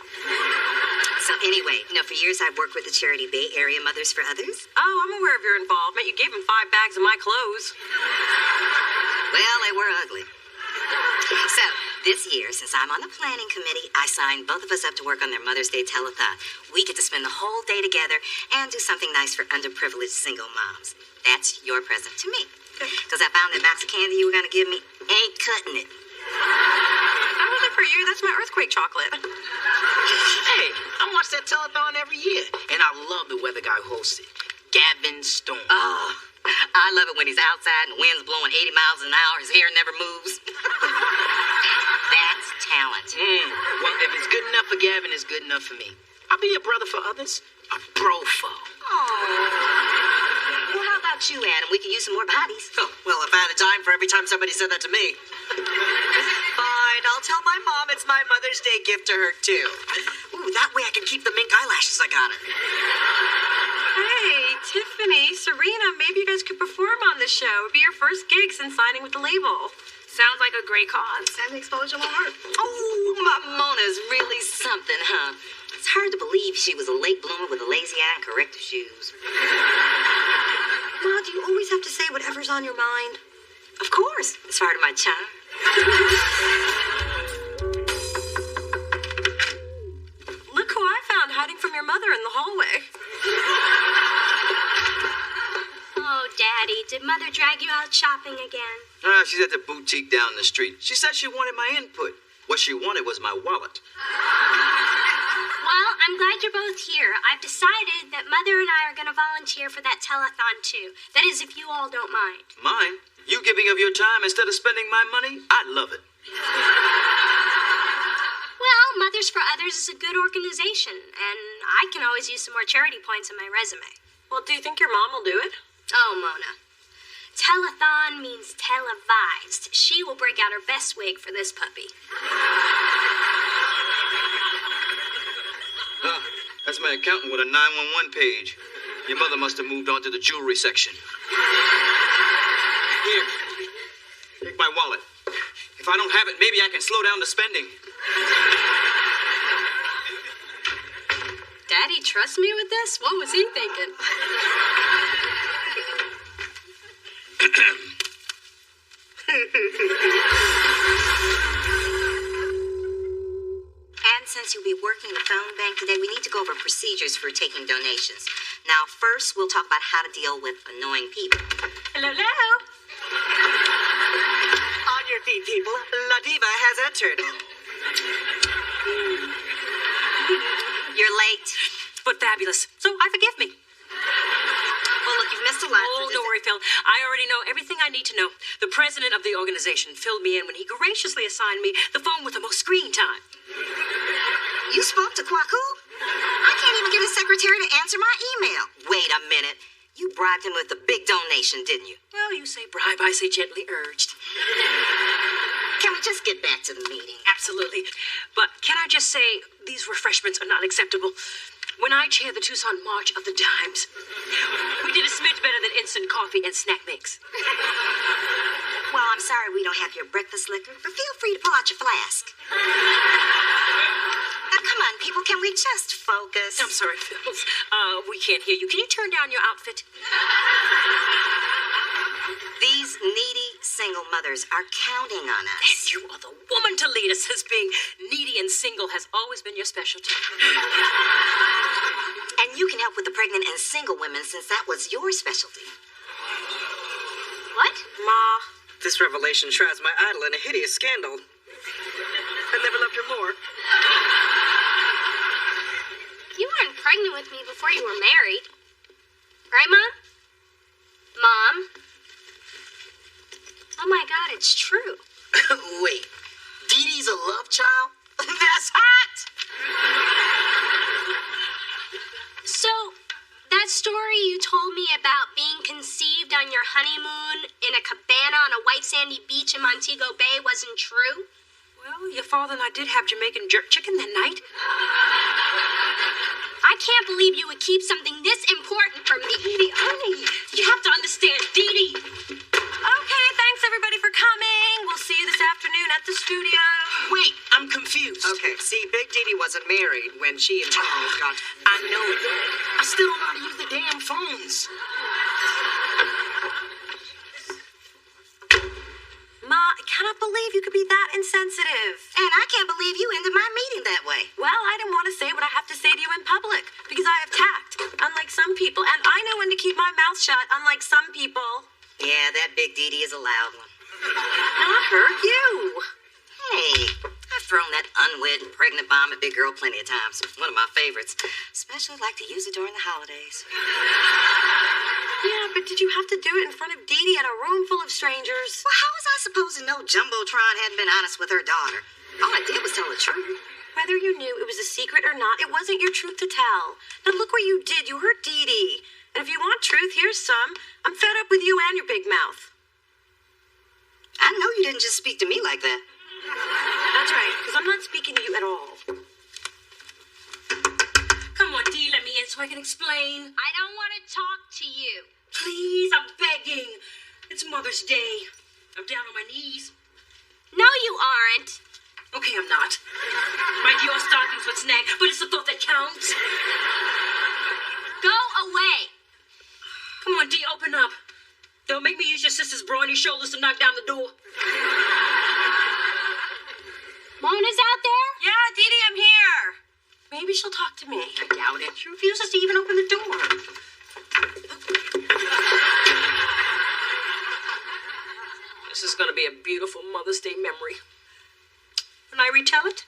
So anyway, for years I've worked with the charity Bay Area Mothers for Others. Oh, I'm aware of your involvement. You gave him 5 bags of my clothes. Well, they were ugly. So, this year, since I'm on the planning committee, I signed both of us up to work on their Mother's Day telethon. We get to spend the whole day together and do something nice for underprivileged single moms. That's your present to me. Because I found that box of candy you were going to give me ain't cutting it. That wasn't for you. That's my earthquake chocolate. Hey, I watch that telethon every year, and I love the weather guy who hosts it, Gavin Storm. Oh, I love it when he's outside and the wind's blowing 80 miles an hour. His hair never moves. That's talent. Well, if it's good enough for Gavin, it's good enough for me. I'll be a brother for others, a brofo. Well, how about you, Adam? We could use some more bodies. Oh, well, if I had a dime for every time somebody said that to me. Fine, I'll tell my mom it's my Mother's Day gift to her, too. Ooh, that way I can keep the mink eyelashes I got her. Hey, Tiffany, Serena, maybe you guys could perform on this show. It'd be your first gig since signing with the label. Sounds like a great cause. And the exposure won't hurt. Oh, my Mona's really something, huh? It's hard to believe she was a late bloomer with a lazy eye and corrective shoes. Ma, do you always have to say whatever's on your mind? Of course. It's part of my charm. Look who I found hiding from your mother in the hallway. Oh, Daddy, did Mother drag you out shopping again? She's at the boutique down the street. She said she wanted my input. What she wanted was my wallet. Well, I'm glad you're both here. I've decided that Mother and I are going to volunteer for that telethon, too. That is, if you all don't mind. Mine? You giving of your time instead of spending my money? I'd love it. Well, Mothers for Others is a good organization, and I can always use some more charity points on my resume. Well, do you think your mom will do it? Oh, Mona. Telethon means televised. She will break out her best wig for this puppy. That's my accountant with a 911 page. Your mother must have moved on to the jewelry section. Here, take my wallet. If I don't have it, maybe I can slow down the spending. Daddy trust me with this? What was he thinking? And since you'll be working the phone bank today, we need to go over procedures for taking donations. Now, first, we'll talk about how to deal with annoying people. Hello. On your feet, people. La Diva has entered. You're late. But fabulous. So I forgive me. Well, look, you've best of luck. Oh, don't worry, Phil. I already know everything I need to know. The president of the organization filled me in when he graciously assigned me the phone with the most screen time. You spoke to Kwaku? I can't even get his secretary to answer my email. Wait a minute. You bribed him with a big donation, didn't you? Well, you say bribe, I say gently urged. Can we just get back to the meeting? Absolutely. But can I just say, these refreshments are not acceptable. When I chaired the Tucson March of the Dimes, we did a smidge better than instant coffee and snack mix. Well, I'm sorry we don't have your breakfast liquor, but feel free to pull out your flask. Now, come on, people, can we just focus? I'm sorry, Phil. We can't hear you. Can you turn down your outfit? These needy single mothers are counting on us. And you are the woman to lead us, as being needy and single has always been your specialty. And you can help with the pregnant and single women, since that was your specialty. What? Ma. This revelation shrouds my idol in a hideous scandal. I never loved her more. You weren't pregnant with me before you were married. Right, Mom? Mom? Oh my God, it's true. Wait, Dee Dee's a love child? That's hot! So, that story you told me about being conceived on your honeymoon in a cabana on a white sandy beach in Montego Bay wasn't true? Well, your father and I did have Jamaican jerk chicken that night. I can't believe you would keep something this important from me. Dee Dee, honey, you have to understand, Dee Dee. Okay, thanks everybody for coming. We'll see you this afternoon at the studio. Wait, I'm confused. Okay, see, Big Dee Dee wasn't married when she and Charles got... I know that. I still don't know how to use the damn phones. Ma, I cannot believe you could be that insensitive. And I can't believe you ended my meeting that way. Well, I didn't want to say what I have to say to you in public because I have tact, unlike some people. And I know when to keep my mouth shut, unlike some people. Yeah, that Big Dee Dee is a loud one. Not her, you. Hey, I've thrown that unwed pregnant bomb at Big Girl plenty of times. One of my favorites. Especially like to use it during the holidays. Yeah, but did you have to do it in front of Dee Dee in a room full of strangers? Well, how was I supposed to know Jumbotron hadn't been honest with her daughter? All I did was tell the truth. Whether you knew it was a secret or not, it wasn't your truth to tell. Now look what you did. You hurt Dee Dee. And if you want truth, here's some. I'm fed up with you and your big mouth. I know you didn't just speak to me like that. That's right, because I'm not speaking to you at all. Come on, Dee, let me in so I can explain. I don't want to talk to you. Please, I'm begging. It's Mother's Day. I'm down on my knees. No, you aren't. Okay, I'm not. My Dior stockings would snag, but it's the thought that counts. Go away. Come on, Dee, open up. Don't make me use your sister's brawny shoulders to knock down the door. Mona's out there? Yeah, Dee Dee, I'm here. Maybe she'll talk to me. I doubt it. She refuses to even open the door. This is going to be a beautiful Mother's Day memory. Can I retell it?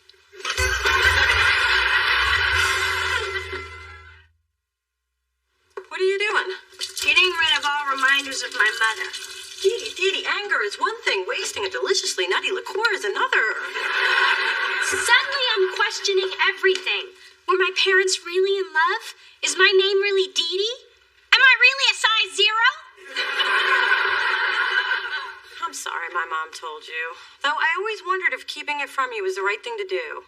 What are you doing? Getting rid of all reminders of my mother. Dee Dee, anger is one thing. Wasting a deliciously nutty liqueur is another. Suddenly I'm questioning everything. Were my parents really in love? Is my name really Dee Dee? Am I really a size 0? I'm sorry my mom told you. Though I always wondered if keeping it from you was the right thing to do.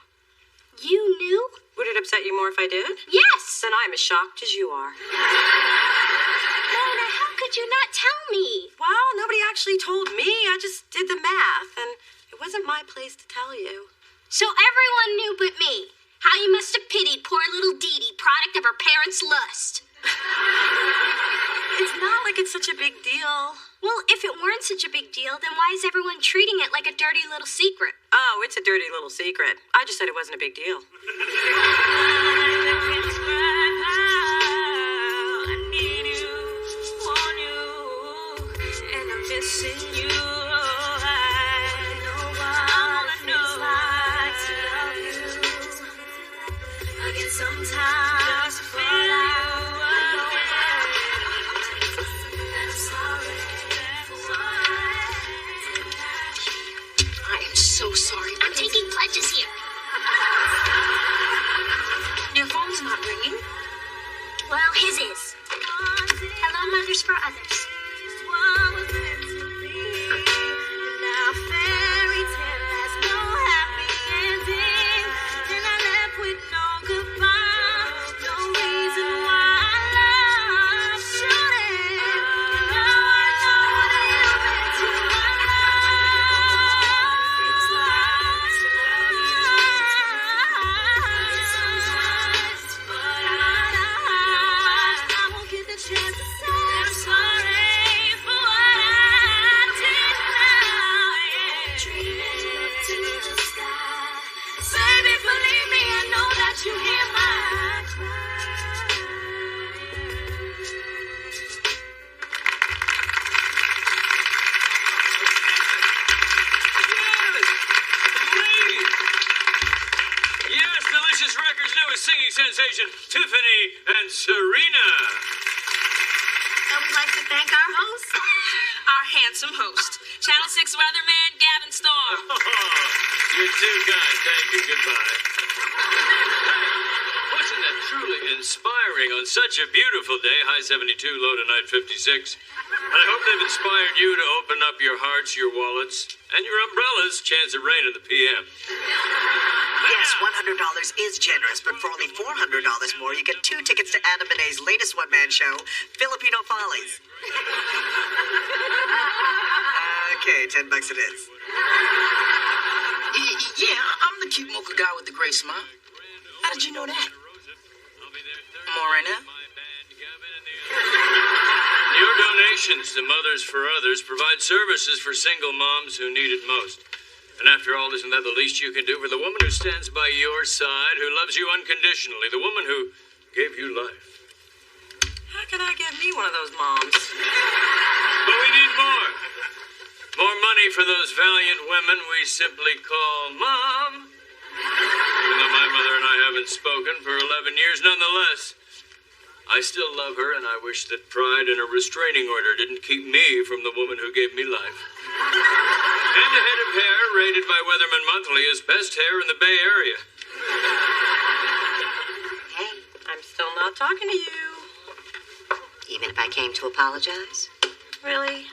You knew? Would it upset you more if I did? Yes. Then I'm as shocked as you are. Mona, how could you not tell me? Well, nobody actually told me. I just did the math, and it wasn't my place to tell you. So everyone knew but me. How you must have pitied poor little Dee Dee, product of her parents' lust. It's not like it's such a big deal. Well, if it weren't such a big deal, then why is everyone treating it like a dirty little secret? Oh, it's a dirty little secret. I just said it wasn't a big deal. I need you, want you, and I'm missing you. I know what it feels like to love you. Again, sometimes just feel you again. so sorry. I'm taking pledges here. Your phone's not ringing. Well, his is. Hello, mothers for others. Singing sensation Tiffany and Serena. And we'd like to thank our host, our handsome host, Channel 6 weatherman Gavin Storm. Oh, you're too kind. Thank you. Goodbye. Wasn't that truly inspiring on such a beautiful day? High 72, low tonight 56. And I hope they've inspired you to open up your hearts, your wallets, and your umbrellas. Chance of rain in the PM. Yes, $100 is generous, but for only $400 more, you get 2 tickets to Adam Benet's latest one-man show, Filipino Follies. Okay, $10 it is. Yeah, I'm the cute mocha guy with the gray smile. How did you know that? Morena? Your donations to Mothers for Others provide services for single moms who need it most. And after all, isn't that the least you can do for the woman who stands by your side, who loves you unconditionally, the woman who gave you life? How can I get me one of those moms? But we need more. More money for those valiant women we simply call Mom. Even though my mother and I haven't spoken for 11 years, nonetheless, I still love her, and I wish that pride and a restraining order didn't keep me from the woman who gave me life. And a head of hair rated by Weatherman Monthly as best hair in the Bay Area. Hey, I'm still not talking to you. even if I came to apologize? Really?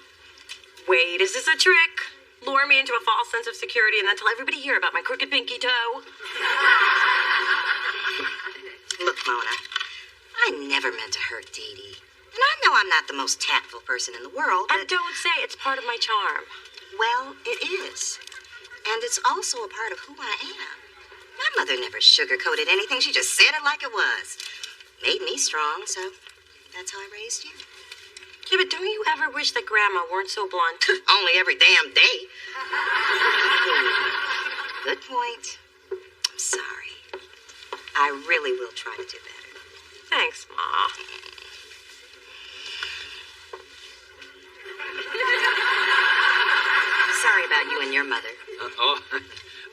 Wait, is this a trick? Lure me into a false sense of security and then tell everybody here about my crooked pinky toe? Look, Mona, I never meant to hurt Dee Dee. And I know I'm not the most tactful person in the world, but... And don't say it's part of my charm. Well, it is. And it's also a part of who I am. My mother never sugarcoated anything. She just said it like it was. Made me strong, so that's how I raised you. Yeah, but don't you ever wish that Grandma weren't so blunt? Only every damn day. Good point. I'm sorry. I really will try to do better. Thanks, Ma. Sorry about you and your mother.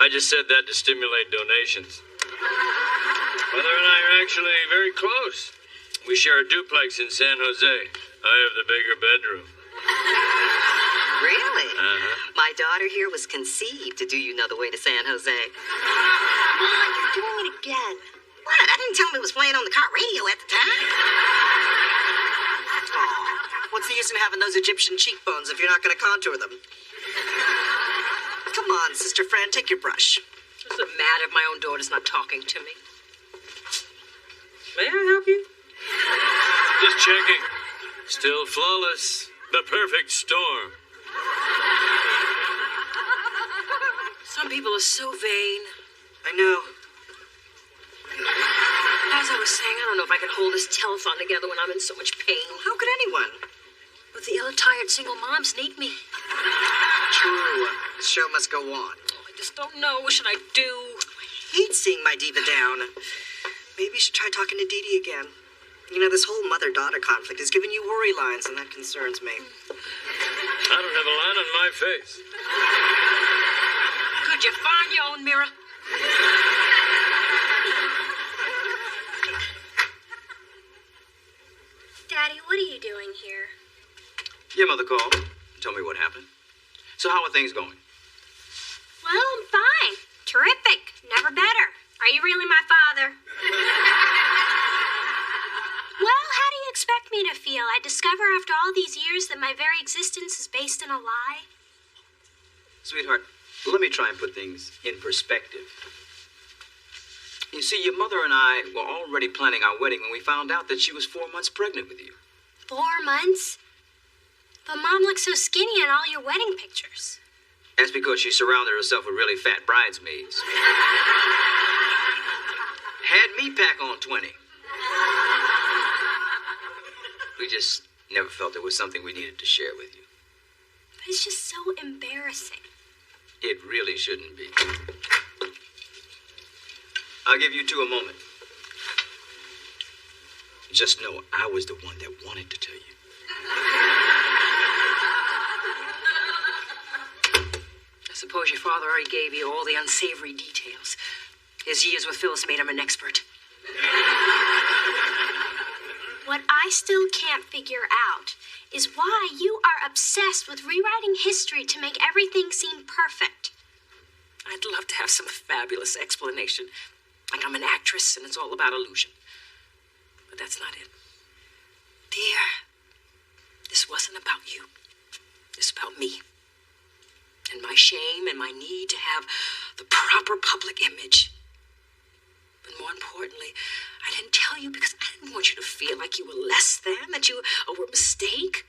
I just said that to stimulate donations. Mother and I are actually very close. We share a duplex in San Jose. I have the bigger bedroom. Really? Uh-huh. My daughter here was conceived to do you know the way to San Jose. Ma, you're doing it again. What? I didn't tell him it was playing on the car radio at the time. Aw, what's the use in having those Egyptian cheekbones if you're not going to contour them? Come on, Sister Fran, take your brush. Does it matter if my own daughter's not talking to me? May I help you? Just checking. Still flawless. The perfect storm. Some people are so vain. I know. As I was saying, I don't know if I can hold this telephone together when I'm in so much pain. How could anyone? But the other tired single moms need me. True. The show must go on. I just don't know. What should I do? I hate seeing my diva down. Maybe you should try talking to Dee Dee again. You know, this whole mother-daughter conflict is giving you worry lines, and that concerns me. I don't have a line on my face. Could you find your own mirror? Daddy, what are you doing here? Your mother called. Tell me what happened. So how are things going? Well, my very existence is based in a lie? Sweetheart, let me try and put things in perspective. You see, your mother and I were already planning our wedding when we found out that she was 4 months pregnant with you. 4 months? But Mom looks so skinny in all your wedding pictures. That's because she surrounded herself with really fat bridesmaids. Had me pack on 20. We just never felt it was something we needed to share with you. But it's just so embarrassing. It really shouldn't be. I'll give you two a moment. Just know I was the one that wanted to tell you. I suppose your father already gave you all the unsavory details. His years with Phyllis made him an expert. What I still can't figure out is why you are obsessed with rewriting history to make everything seem perfect. I'd love to have some fabulous explanation. Like I'm an actress and it's all about illusion. But that's not it. Dear, this wasn't about you. It's about me. And my shame and my need to have the proper public image. But more importantly, I didn't tell you because I didn't want you to feel like you were less than, that you were a mistake.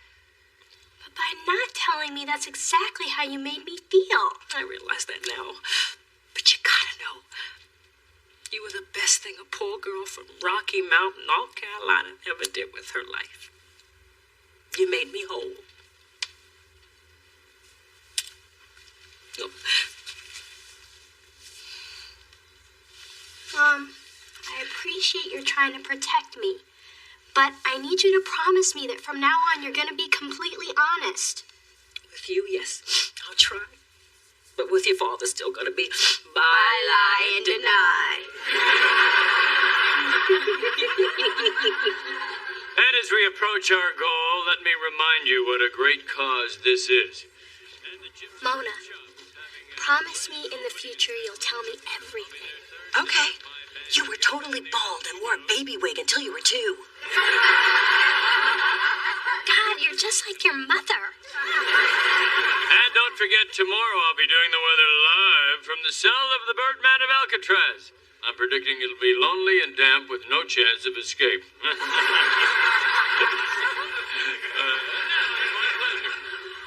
But by not telling me, that's exactly how you made me feel. I realize that now. But you gotta know, you were the best thing a poor girl from Rocky Mountain, North Carolina, ever did with her life. You made me whole. No. I appreciate you're trying to protect me, but I need you to promise me that from now on you're going to be completely honest. With you, yes, I'll try. But with your father, still going to be By lie and deny. And as we approach our goal, let me remind you what a great cause this is. Mona, promise me in the future you'll tell me everything. Okay. You were totally bald and wore a baby wig until you were 2. God, you're just like your mother. And don't forget, tomorrow I'll be doing the weather live from the cell of the Birdman of Alcatraz. I'm predicting it'll be lonely and damp with no chance of escape.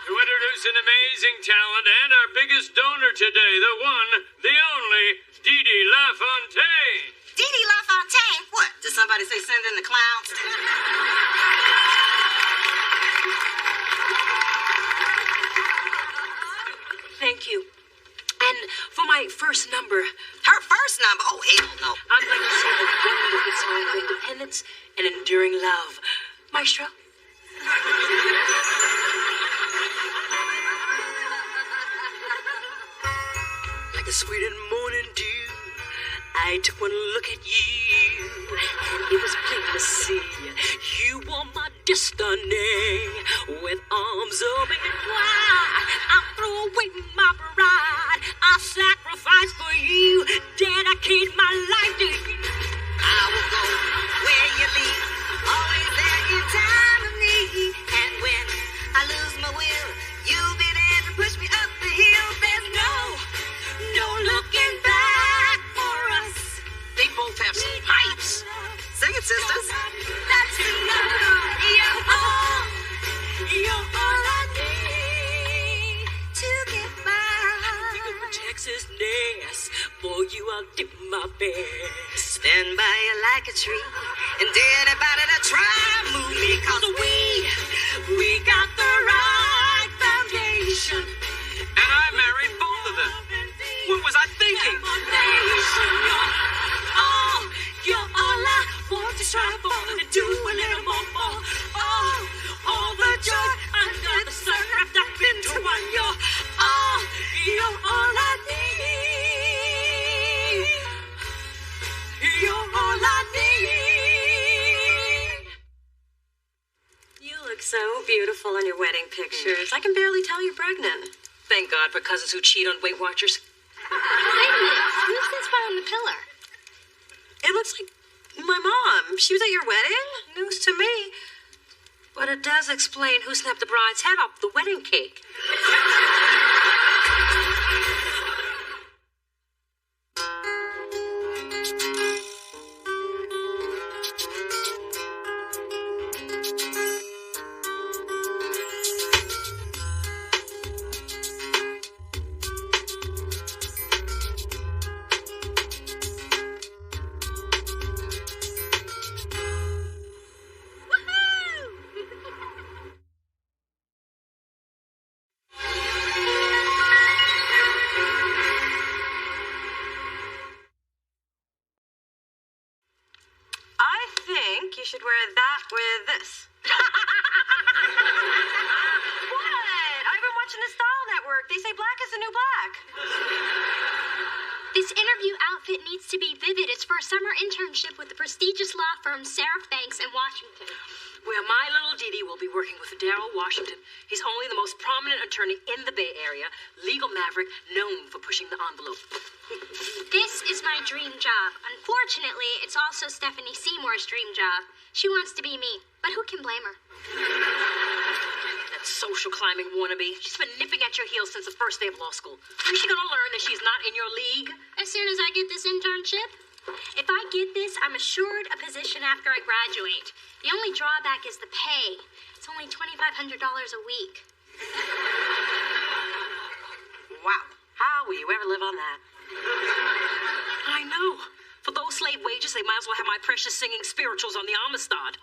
To introduce an amazing talent and our biggest donor today, the one, the only, Dee Dee LaFontaine. Dee Dee LaFontaine? What? Did somebody say send in the clowns? Thank you. And for my first number... Her first number? Oh, hell no. I'm going to sing a wonderful song of independence and enduring love. Maestro? Like a sweet and morning dew, I took one look at you, and it was plain to see you were my destiny. With arms open wide, I'll throw away my pride. I'll sacrifice for you, dedicate my life to you. I will go where you lead, always there in time of need. And when I lose my will, you'll be there to push me up the hill. There's no looking back for us. They both have some pipes. Sing it, sisters. That's enough. You're all I need to get by. Texas nest, for you I'll do my best. Stand by you like a tree, and anybody that try move me, 'cause we got the right foundation. And I married both of them. What was I thinking? You're all I want to strive for and do a little more for. All the joy under the sun wrapped up into one. You're all I need. You're all I need. You look so beautiful in your wedding pictures. I can barely tell you're pregnant. Thank God for cousins who cheat on Weight Watchers. Wait a minute. Who's this behind the pillar? It looks like my mom. She was at your wedding? News to me. But it does explain who snapped the bride's head off the wedding cake. You should wear that with this. What? I've been watching the Style Network. They say black is the new black. This interview outfit needs to be vivid. It's for a summer internship with the prestigious law firm Seraph Banks in Washington. Where my little Dee Dee will be working with Darrell Washington. He's only the most prominent attorney in the Bay Area, legal maverick known for pushing the envelope. This is my dream job. Unfortunately, it's also Stephanie Seymour's dream job. She wants to be me, but who can blame her? That social climbing wannabe. She's been nipping at your heels since the first day of law school. When is she gonna learn that she's not in your league? As soon as I get this internship. If I get this, I'm assured a position after I graduate. The only drawback is the pay. It's only $2,500 a week. Wow. How will you ever live on that? I know. For those slave wages, they might as well have my precious singing spirituals on the Amistad.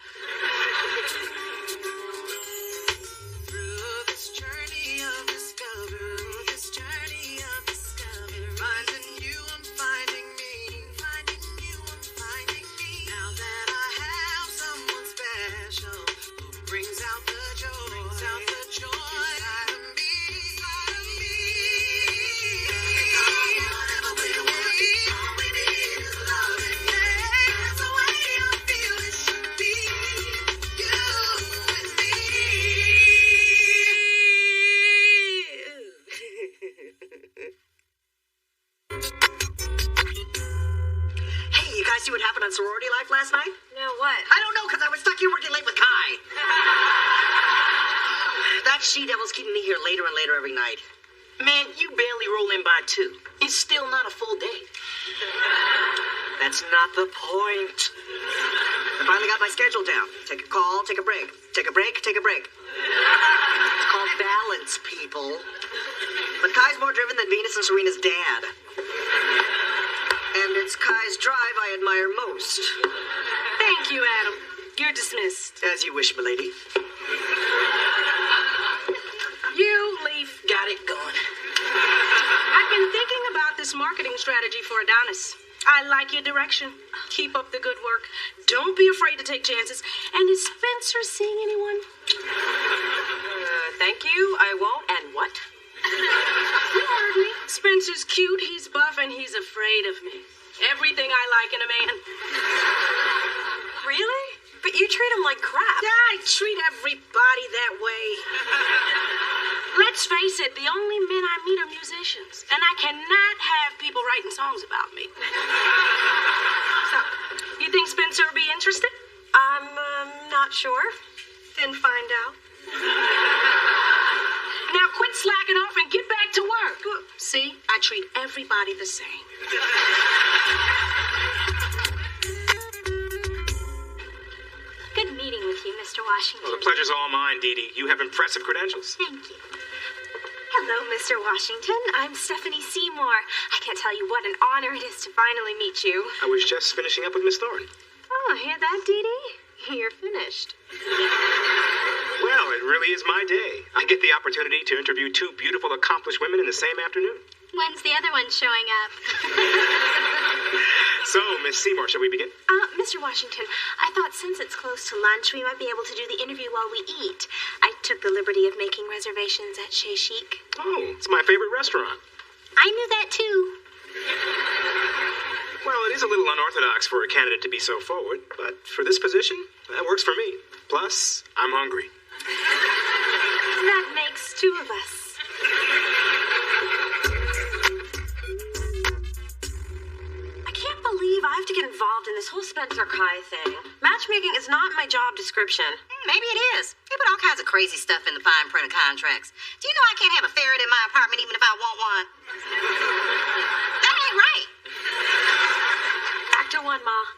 See what happened on sorority life last night? No, what? I don't know, because I was stuck here working late with Kai. That she-devil's keeping me here later and later every night. Man, you barely roll in by 2. It's still not a full day. That's not the point. I finally got my schedule down. Take a call, take a break. Take a break, take a break. It's called balance, people. But Kai's more driven than Venus and Serena's dad. And it's Kai's drive I admire most. Thank you, Adam. You're dismissed. As you wish, milady. You, Leaf. Got it going. I've been thinking about this marketing strategy for Adonis. I like your direction. Keep up the good work. Don't be afraid to take chances. And is Spencer seeing anyone? Thank you. I won't. And what? You heard me. Spencer's cute, he's buff, and he's afraid of me. Everything I like in a man. Really? But you treat him like crap. I treat everybody that way. Let's face it, the only men I meet are musicians. And I cannot have people writing songs about me. So, you think Spencer will be interested? I'm not sure. Then find out. Now quit slacking off and get back to work. See, I treat everybody the same. Good meeting with you, Mr. Washington. Well, the pleasure's all mine, Dee Dee. You have impressive credentials. Thank you. Hello, Mr. Washington. I'm Stephanie Seymour. I can't tell you what an honor it is to finally meet you. I was just finishing up with Miss Thorne. Oh, hear that, Dee Dee? You're finished. Well, it really is my day. I get the opportunity to interview 2 beautiful, accomplished women in the same afternoon. When's the other one showing up? So, Miss Seymour, shall we begin? Mr. Washington, I thought since it's close to lunch, we might be able to do the interview while we eat. I took the liberty of making reservations at Chez Chic. Oh, it's my favorite restaurant. I knew that, too. Well, it is a little unorthodox for a candidate to be so forward, but for this position, that works for me. Plus, I'm hungry. That makes 2 of us. I can't believe I have to get involved in this whole Spencer Kai thing. Matchmaking is not my job description. Maybe it is. They put all kinds of crazy stuff in the fine print of contracts. Do you know I can't have a ferret in my apartment even if I want one? That ain't right. Back to one, Ma.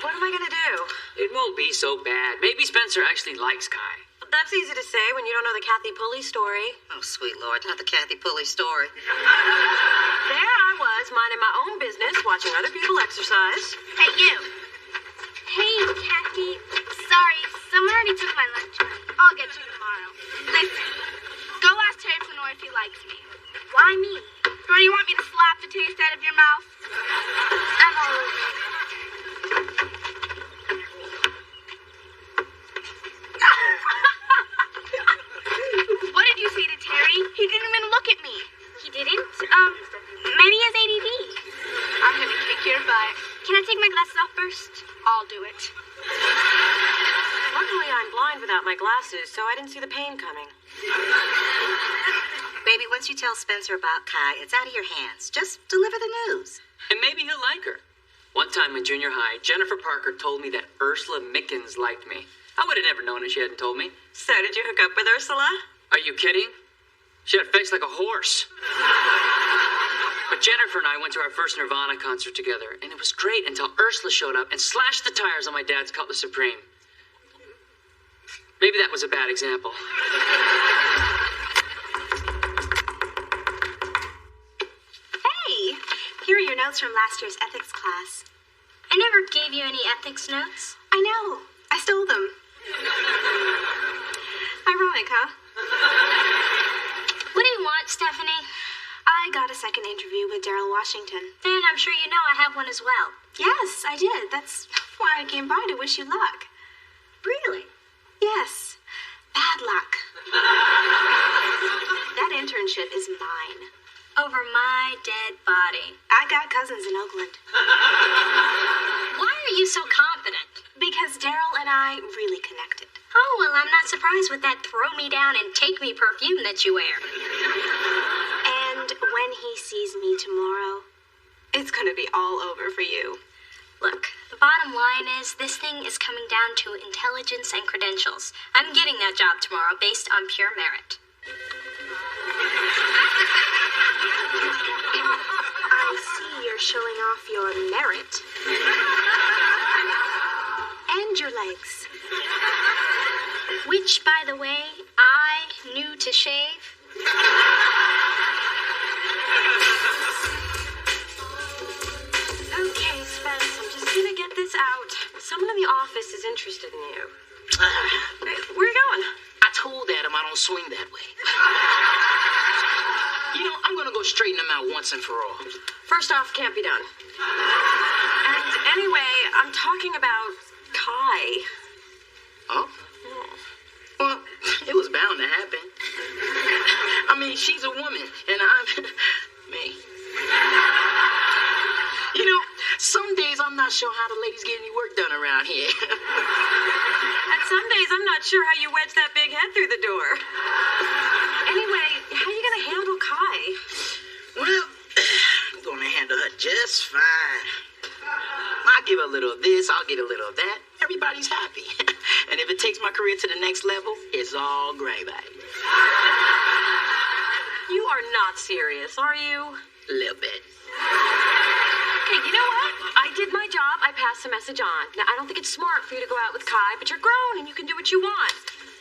What am I gonna do? It won't be so bad. Maybe Spencer actually likes Kai. But that's easy to say when you don't know the Kathy Pulley story. Oh, sweet Lord, not the Kathy Pulley story. There I was, minding my own business, watching other people exercise. Hey, you. Hey, Kathy. Sorry, someone already took my lunch money. I'll get you tomorrow. Listen, go ask Terry Fennoy if he likes me. Why me? Or you want me to slap the taste out of your mouth? I'm all over it. What did you say to Terry? He didn't even look at me. He didn't? Maybe he has ADD. I'm gonna kick your butt. Can I take my glasses off first? I'll do it. Luckily, I'm blind without my glasses, so I didn't see the pain coming. Baby, once you tell Spencer about Kai, it's out of your hands. Just deliver the news. And maybe he'll like her. One time in junior high, Jennifer Parker told me that Ursula Mickens liked me. I would have never known if she hadn't told me. So did you hook up with Ursula? Are you kidding? She had a face like a horse. But Jennifer and I went to our first Nirvana concert together, and it was great until Ursula showed up and slashed the tires on my dad's Cutlass Supreme. Maybe that was a bad example. Hey, here are your notes from last year's ethics class. I never gave you any ethics notes. I know. I stole them. Ironic, huh? What do you want, Stephanie? I got a second interview with Daryl Washington. Then I'm sure you know I have one as well. Yes, I did. That's why I came by to wish you luck. Really? Yes. Bad luck. That internship is mine. Over my dead body. I got cousins in Oakland. Why are you so confident? Because Daryl and I really connected. Oh, well, I'm not surprised with that throw me down and take me perfume that you wear. And when he sees me tomorrow, it's gonna be all over for you. Look, the bottom line is this thing is coming down to intelligence and credentials. I'm getting that job tomorrow based on pure merit. I see you're showing off your merit. And your legs. Which, by the way, I knew to shave. Okay, Spence, I'm just gonna get this out. Someone in the office is interested in you. Where are you going? I told Adam I don't swing that way. You know, I'm gonna go straighten him out once and for all. First off, can't be done. And anyway, I'm talking about Kai. Oh? Well, it was bound to happen. I mean, she's a woman, and I'm me. You know, some days I'm not sure how the ladies get any work done around here. And some days I'm not sure how you wedge that big head through the door. Anyway, how are you gonna handle Kai? Well, I'm gonna handle her just fine. I'll give her a little of this, I'll get a little of that. Everybody's happy. And if it takes my career to the next level, it's all gravy. You are not serious, are you? A little bit. Okay, you know what? I did my job. I passed the message on. Now, I don't think it's smart for you to go out with Kai, but you're grown and you can do what you want.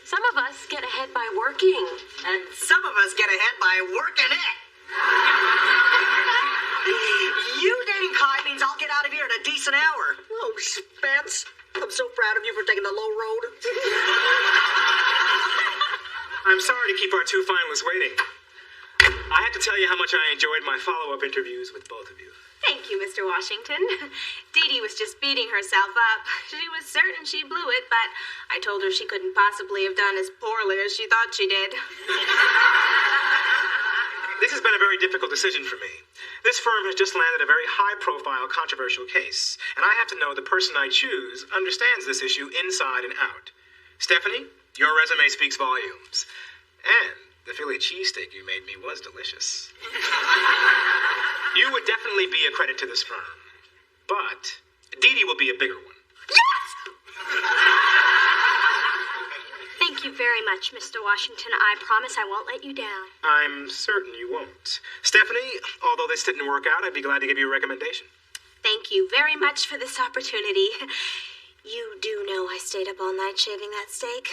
Some of us get ahead by working. And some of us get ahead by working it. You dating Kai means I'll get out of here in a decent hour. Oh, Spence, I'm so proud of you for taking the low road. I'm sorry to keep our two finalists waiting. I have to tell you how much I enjoyed my follow-up interviews with both of you. Thank you, Mr. Washington. Dee Dee was just beating herself up. She was certain she blew it, but I told her she couldn't possibly have done as poorly as she thought she did. This has been a very difficult decision for me. This firm has just landed a very high-profile, controversial case, and I have to know the person I choose understands this issue inside and out. Stephanie, your resume speaks volumes. And the Philly cheesesteak you made me was delicious. You would definitely be a credit to this firm. but Dee Dee will be a bigger one. Thank you very much, Mr. Washington. I promise I won't let you down. I'm certain you won't. Stephanie, although this didn't work out, I'd be glad to give you a recommendation. Thank you very much for this opportunity. You do know I stayed up all night shaving that steak.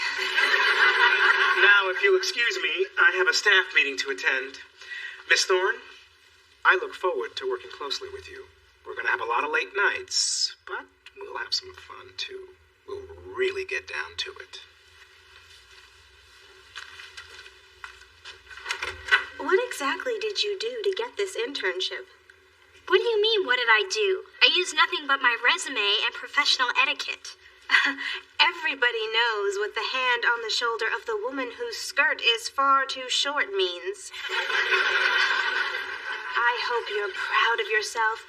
Now, if you'll excuse me, I have a staff meeting to attend. Miss Thorne, I look forward to working closely with you. We're going to have a lot of late nights, but we'll have some fun, too. We'll really get down to it. What exactly did you do to get this internship? What do you mean, what did I do? I used nothing but my resume and professional etiquette. Everybody knows what the hand on the shoulder of the woman whose skirt is far too short means. I hope you're proud of yourself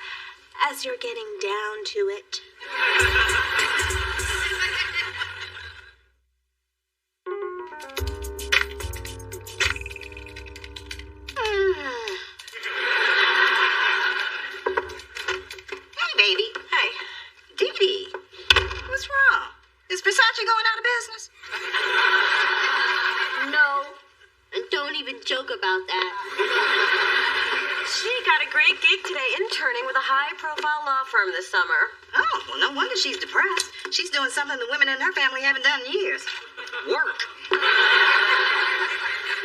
as you're getting down to it. Hey, baby. Hey. Dee Dee, what's wrong? Is Versace going out of business? No, and don't even joke about that. She got a great gig today interning with a high-profile law firm this summer. Oh, well, no wonder she's depressed. She's doing something the women in her family haven't done in years. Work.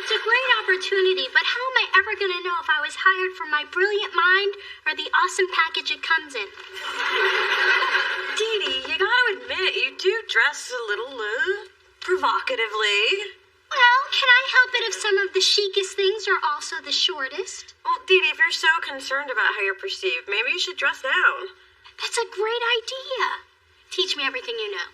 It's a great opportunity, but how am I ever going to know if I was hired for my brilliant mind or the awesome package it comes in? Dee Dee, you gotta admit, you do dress a little, provocatively. Well, can I help it if some of the chicest things are also the shortest? Well, Dee Dee, if you're so concerned about how you're perceived, maybe you should dress down. That's a great idea. Teach me everything you know.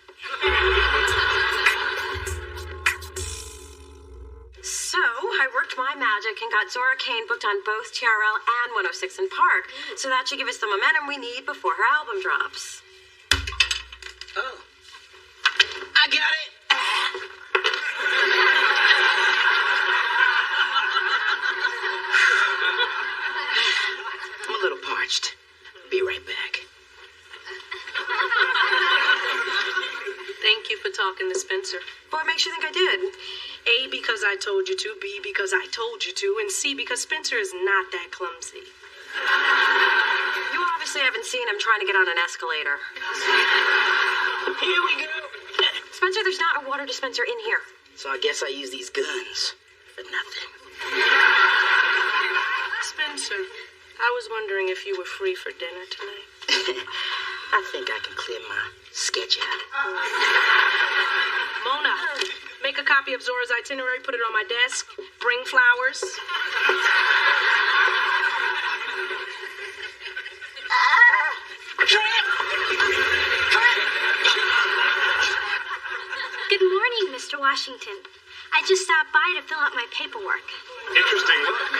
So, I worked my magic and got Zora Kane booked on both TRL and 106 in Park, so that should give us the momentum we need before her album drops. Oh. I got it. I'm a little parched. Be right back. Thank you for talking to Spencer. What makes you think I did? A, because I told you to. B, because I told you to. And C, because Spencer is not that clumsy. You obviously haven't seen him trying to get on an escalator. Here we go. Spencer, there's not a water dispenser in here. So I guess I use these guns for nothing. Spencer, I was wondering if you were free for dinner tonight. I think I can clear my sketch out. Mona, make a copy of Zora's itinerary, put it on my desk, bring flowers. Good morning, Mr. Washington. I just stopped by to fill out my paperwork. Interesting look.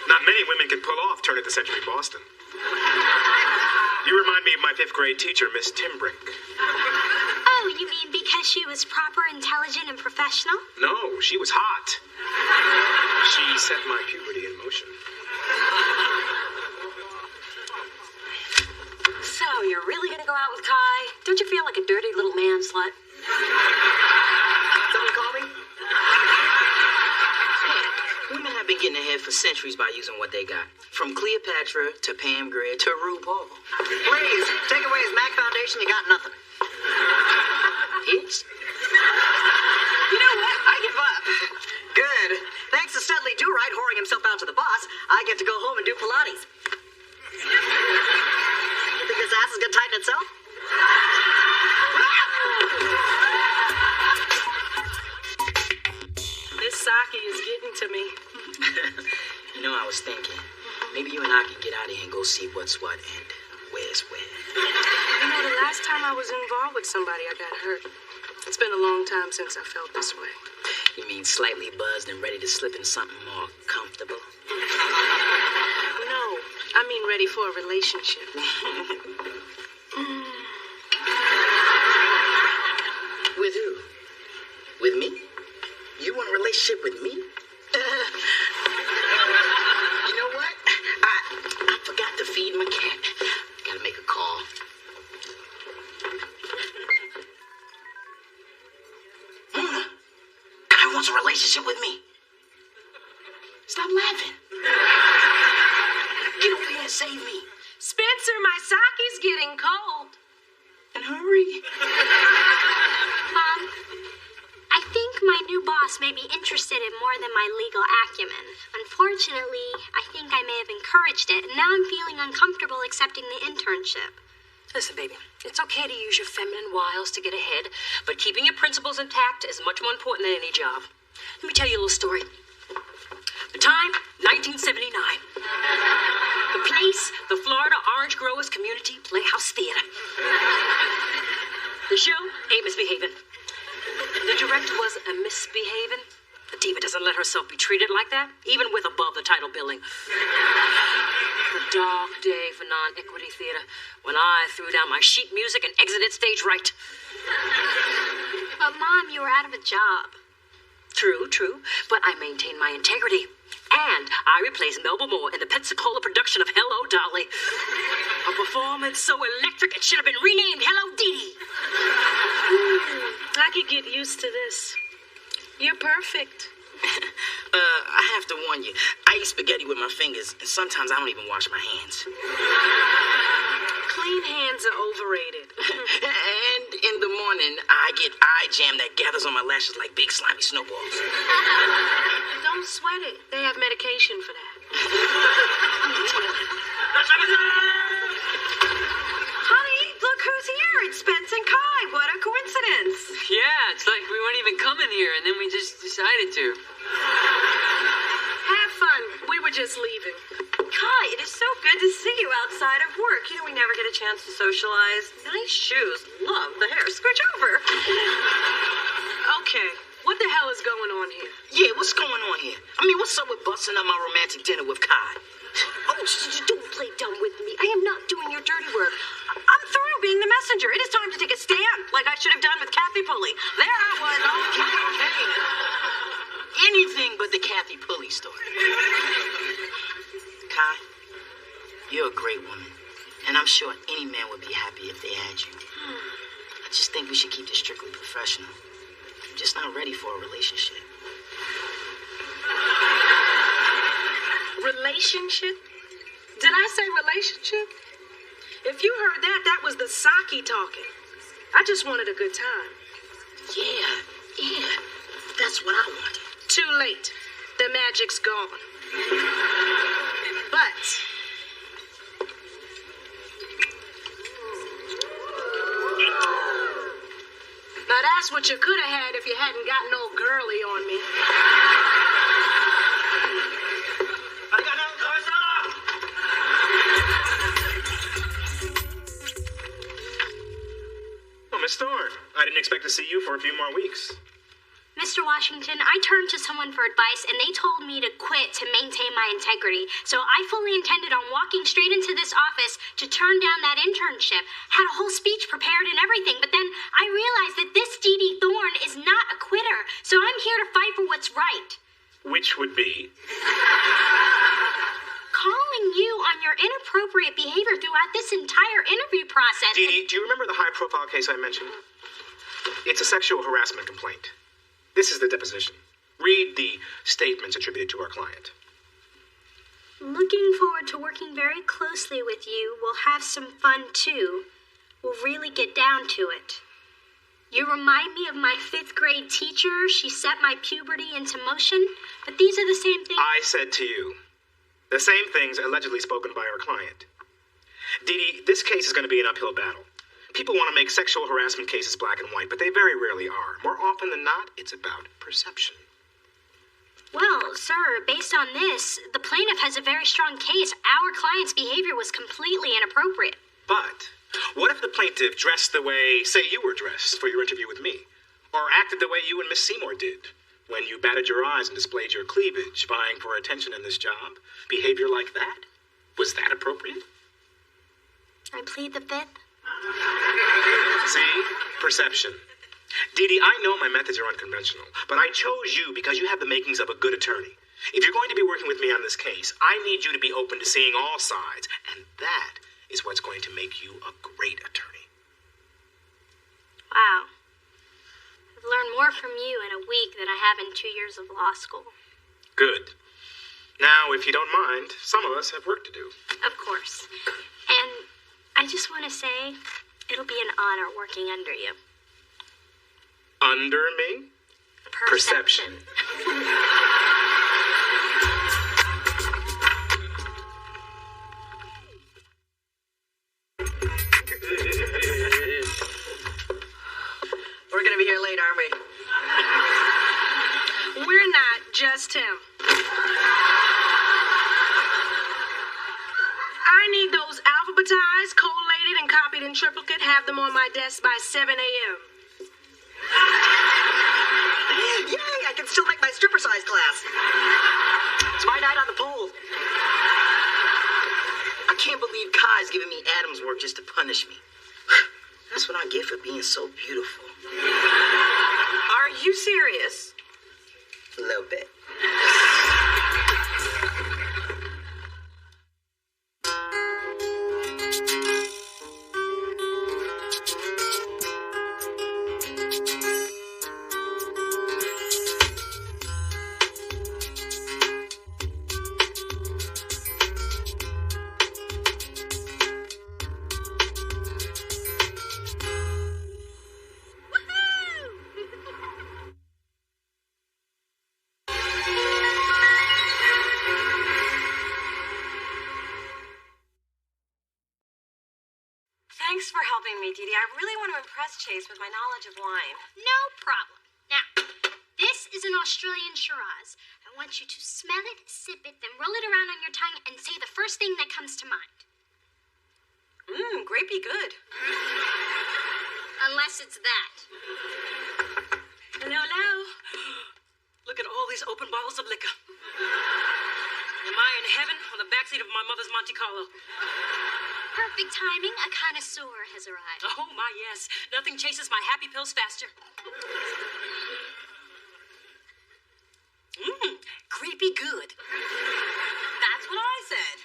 Not many women can pull off turn of the century Boston. You remind me of my 5th grade teacher, Miss Timbrink. Oh, you mean because she was proper, intelligent, and professional? No, she was hot. She set my puberty in motion. So, you're really gonna go out with Kai? Don't you feel like a dirty little man slut? Someone call me? Women have been getting ahead for centuries by using what they got. From Cleopatra to Pam Grier to RuPaul. Please, take away his MAC foundation, you got nothing. His? You know what? I give up. Good. Thanks to Studley Do-Right whoring himself out to the boss, I get to go home and do Pilates. You think his ass is gonna tighten itself? This sake is getting to me. You know, I was thinking, maybe you and I could get out of here and go see what's what and where's where. You know, the last time I was involved with somebody, I got hurt. It's been a long time since I felt this way. You mean slightly buzzed and ready to slip in something more comfortable? No, I mean ready for a relationship. With who? With me? You want a relationship with me? You know what? I forgot to feed my cat. Gotta make a call. with me. Stop laughing. Get over here and save me. Spencer, my sake's getting cold. And hurry. Mom, I think my new boss may be interested in more than my legal acumen. Unfortunately, I think I may have encouraged it, and now I'm feeling uncomfortable accepting the internship. Listen, baby, it's okay to use your feminine wiles to get ahead, but keeping your principles intact is much more important than any job. Let me tell you a little story. The time, 1979. The place, the Florida Orange Growers Community Playhouse Theater. The show, A Misbehavin'. The director was a misbehaving. The diva doesn't let herself be treated like that, even with above the title billing. A dark day for non-equity theater when I threw down my sheet music and exited stage right. But, Mom, you were out of a job. True, but I maintained my integrity. And I replaced Melba Moore in the Pensacola production of Hello, Dolly. A performance so electric it should have been renamed Hello, Dee Dee. I could get used to this. You're perfect. I have to warn you. I eat spaghetti with my fingers, and sometimes I don't even wash my hands. Clean hands are overrated. And in the morning, I get eye jam that gathers on my lashes like big slimy snowballs. Don't sweat it. They have medication for that. Honey, look who's here. It's Spence and Kai. What a coincidence. Yeah, it's like we weren't even coming here, and then we just decided to. Have fun. We were just leaving. Kai, it is so good to see you outside of work. You know, we never get a chance to socialize. Nice shoes. Love the hair. Scooch over. Okay. What the hell is going on here? Yeah, what's going on here? I mean, what's up with busting up my romantic dinner with Kai? Oh, don't play dumb with me. I am not doing your dirty work. I'm through being the messenger. It is time to take a stand, like I should have done with Kathy Pulley. There I was, Okay. Anything but the Kathy Pulley story. Kai, you're a great woman, and I'm sure any man would be happy if they had you. I just think we should keep this strictly professional. I'm just not ready for a relationship. Relationship? Did I say relationship? If you heard that, that was the sake talking. I just wanted a good time. Yeah, that's what I wanted. Too late. The magic's gone. But now that's what you could have had if you hadn't gotten all girly on me. Oh, Miss Thorne, I didn't expect to see you for a few more weeks. Mr. Washington, I turned to someone for advice, and they told me to quit to maintain my integrity. So I fully intended on walking straight into this office to turn down that internship. Had a whole speech prepared and everything, but then I realized that this Dee Dee Thorne is not a quitter. So I'm here to fight for what's right. Which would be? Calling you on your inappropriate behavior throughout this entire interview process. Dee Dee, do you remember the high-profile case I mentioned? It's a sexual harassment complaint. This is the deposition. Read the statements attributed to our client. Looking forward to working very closely with you. We'll have some fun, too. We'll really get down to it. You remind me of my 5th grade teacher. She set my puberty into motion. But these are the same things. I said to you, the same things allegedly spoken by our client. Dee Dee, this case is going to be an uphill battle. People want to make sexual harassment cases black and white, but they very rarely are. More often than not, it's about perception. Well, sir, based on this, the plaintiff has a very strong case. Our client's behavior was completely inappropriate. But what if the plaintiff dressed the way, say, you were dressed for your interview with me? Or acted the way you and Miss Seymour did when you batted your eyes and displayed your cleavage, vying for attention in this job? Behavior like that? Was that appropriate? I plead the 5th. See? Perception. Dee Dee, I know my methods are unconventional, but I chose you because you have the makings of a good attorney. If you're going to be working with me on this case, I need you to be open to seeing all sides, and that is what's going to make you a great attorney. Wow. I've learned more from you in a week than I have in 2 years of law school. Good. Now, if you don't mind, some of us have work to do. Of course. And I just want to say, it'll be an honor working under you. Under me? Perception. We're gonna be here late, aren't we? We're not, just him. I need those alphabetized, collated, and copied in triplicate. Have them on my desk by 7 a.m. Yay, I can still make my stripper size class. It's my night on the pool. I can't believe Kai's giving me Adam's work just to punish me. That's what I get for being so beautiful. Are you serious? A little bit. Thanks for helping me, Dee Dee. I really want to impress Chase with my knowledge of wine. No problem. Now, this is an Australian Shiraz. I want you to smell it, sip it, then roll it around on your tongue and say the first thing that comes to mind. Grapey good. Unless it's that. Hello, hello. Look at all these open bottles of liquor. Am I in heaven or the backseat of my mother's Monte Carlo? Perfect timing. A connoisseur has arrived. Oh, my, yes. Nothing chases my happy pills faster. Creepy good. That's what I said.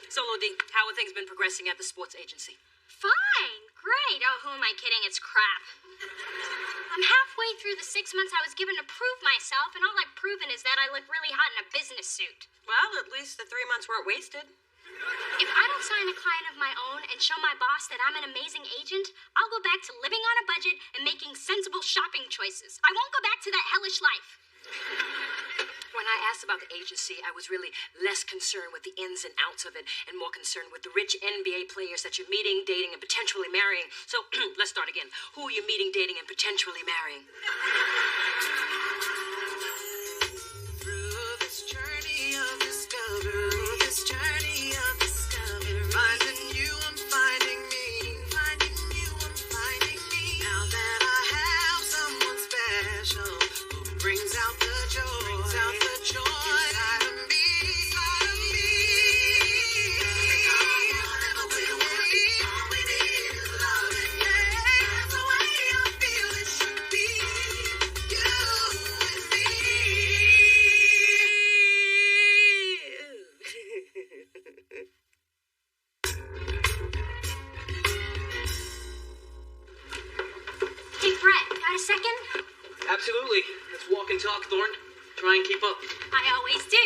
So, Lodi, how have things been progressing at the sports agency? Fine. Great. Oh, who am I kidding? It's crap. I'm halfway through the 6 months I was given to prove myself, and all I've proven is that I look really hot in a business suit. Well, at least the 3 months weren't wasted. If I don't sign a client of my own and show my boss that I'm an amazing agent, I'll go back to living on a budget and making sensible shopping choices. I won't go back to that hellish life. When I asked about the agency, I was really less concerned with the ins and outs of it and more concerned with the rich NBA players that you're meeting, dating, and potentially marrying. So, let's start again. Who are you meeting, dating, and potentially marrying? Through this journey of discovery, finding you, I'm finding me. Finding you, I'm finding me. Now that I have someone special who brings out the joy, inside of me. Whatever we need, all we need is love. That's the way I feel it should be. You and me. Hey, Brett, got a second? Absolutely. Let's walk and talk, Thorne. Try and keep up. I always do.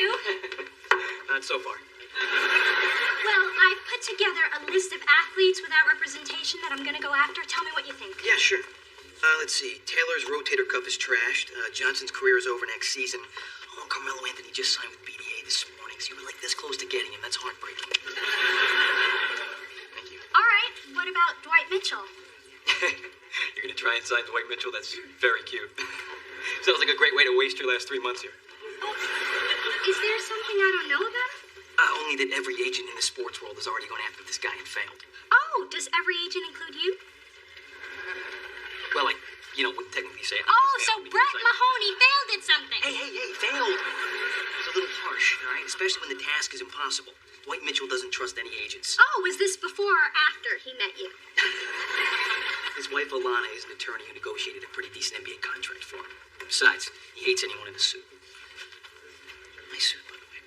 Not so far. Well, I've put together a list of athletes without representation that I'm going to go after. Tell me what you think. Yeah, sure. Let's see. Taylor's rotator cuff is trashed. Johnson's career is over next season. Oh, Carmelo Anthony just signed with BDA this morning, so you were like this close to getting him. That's heartbreaking. Thank you. All right, what about Dwight Mitchell? You're going to try and sign Dwight Mitchell? That's very cute. Sounds like a great way to waste your last 3 months here. Is there something I don't know about him? Only that every agent in the sports world is already going after this guy and failed. Oh, does every agent include you? Well, wouldn't technically say it. Oh, so Brett Mahoney failed at something. Hey, failed. It's a little harsh, all right? Especially when the task is impossible. Dwight Mitchell doesn't trust any agents. Oh, was this before or after he met you? His wife, Alana, is an attorney who negotiated a pretty decent NBA contract for him. Besides, he hates anyone in a suit. Nice suit, by the way.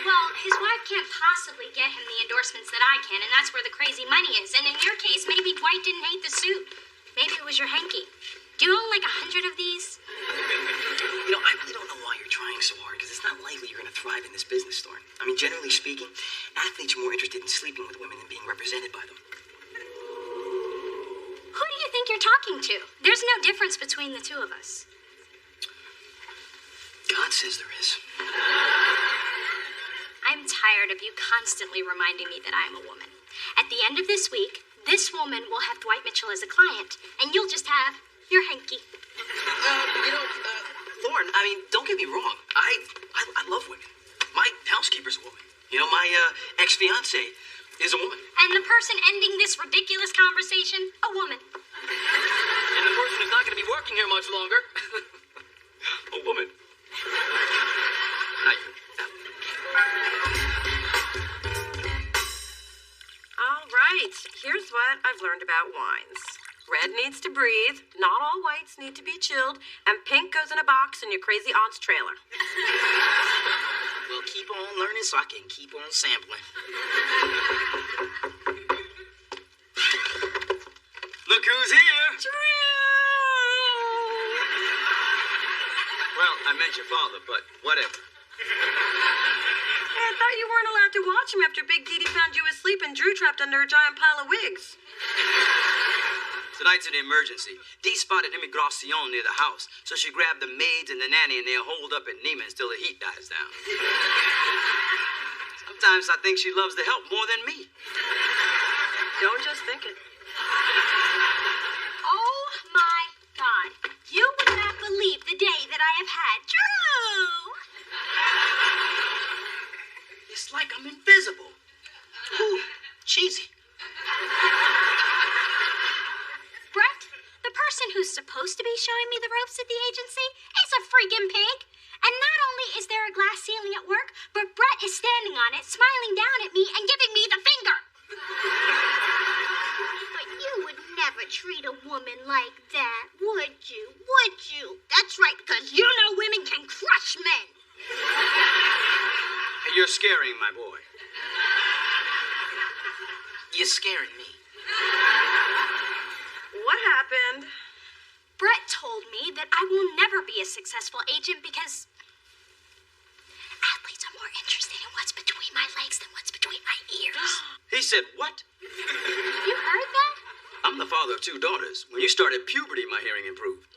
Well, his wife can't possibly get him the endorsements that I can, and that's where the crazy money is. And in your case, maybe Dwight didn't hate the suit. Maybe it was your hanky. Do you own like 100 of these? You know, I really don't know why you're trying so hard, because it's not likely you're going to thrive in this business, Thorne. I mean, generally speaking, athletes are more interested in sleeping with women than being represented by them. Who do you think you're talking to? There's no difference between the two of us. God says there is. I'm tired of you constantly reminding me that I am a woman. At the end of this week, this woman will have Dwight Mitchell as a client, and you'll just have your hanky. Thorne, I mean, don't get me wrong. I love women. My housekeeper's a woman. You know, my ex-fiance is a woman. And the person ending this ridiculous conversation, a woman. And the person who's not going to be working here much longer. A woman. All right, here's what I've learned about wines. Red needs to breathe, not all whites need to be chilled, and pink goes in a box in your crazy aunt's trailer. Well, keep on learning so I can keep on sampling. Look who's here! Well, I meant your father, but whatever. I thought you weren't allowed to watch him after Big Dee Dee found you asleep and Drew trapped under a giant pile of wigs. Tonight's an emergency. Dee spotted immigration near the house, so she grabbed the maids and the nanny and they're holed up at Neiman's till the heat dies down. Sometimes I think she loves the help more than me. Don't just think it. Oh my God. You would not believe the day that I have had. Drew! It's like I'm invisible. Ooh, cheesy. Brett, the person who's supposed to be showing me the ropes at the agency is a freaking pig. And not only is there a glass ceiling at work, but Brett is standing on it, smiling down at me and giving me the finger. But you would never treat a woman like that, would you? Would you? That's right, because you know women can crush men. Hey, you're scaring my boy. You're scaring me. What happened? Brett told me that I will never be a successful agent because athletes are more interested in what's between my legs than what's between my ears. He said what? You heard that? I'm the father of 2 daughters. When you started puberty, my hearing improved.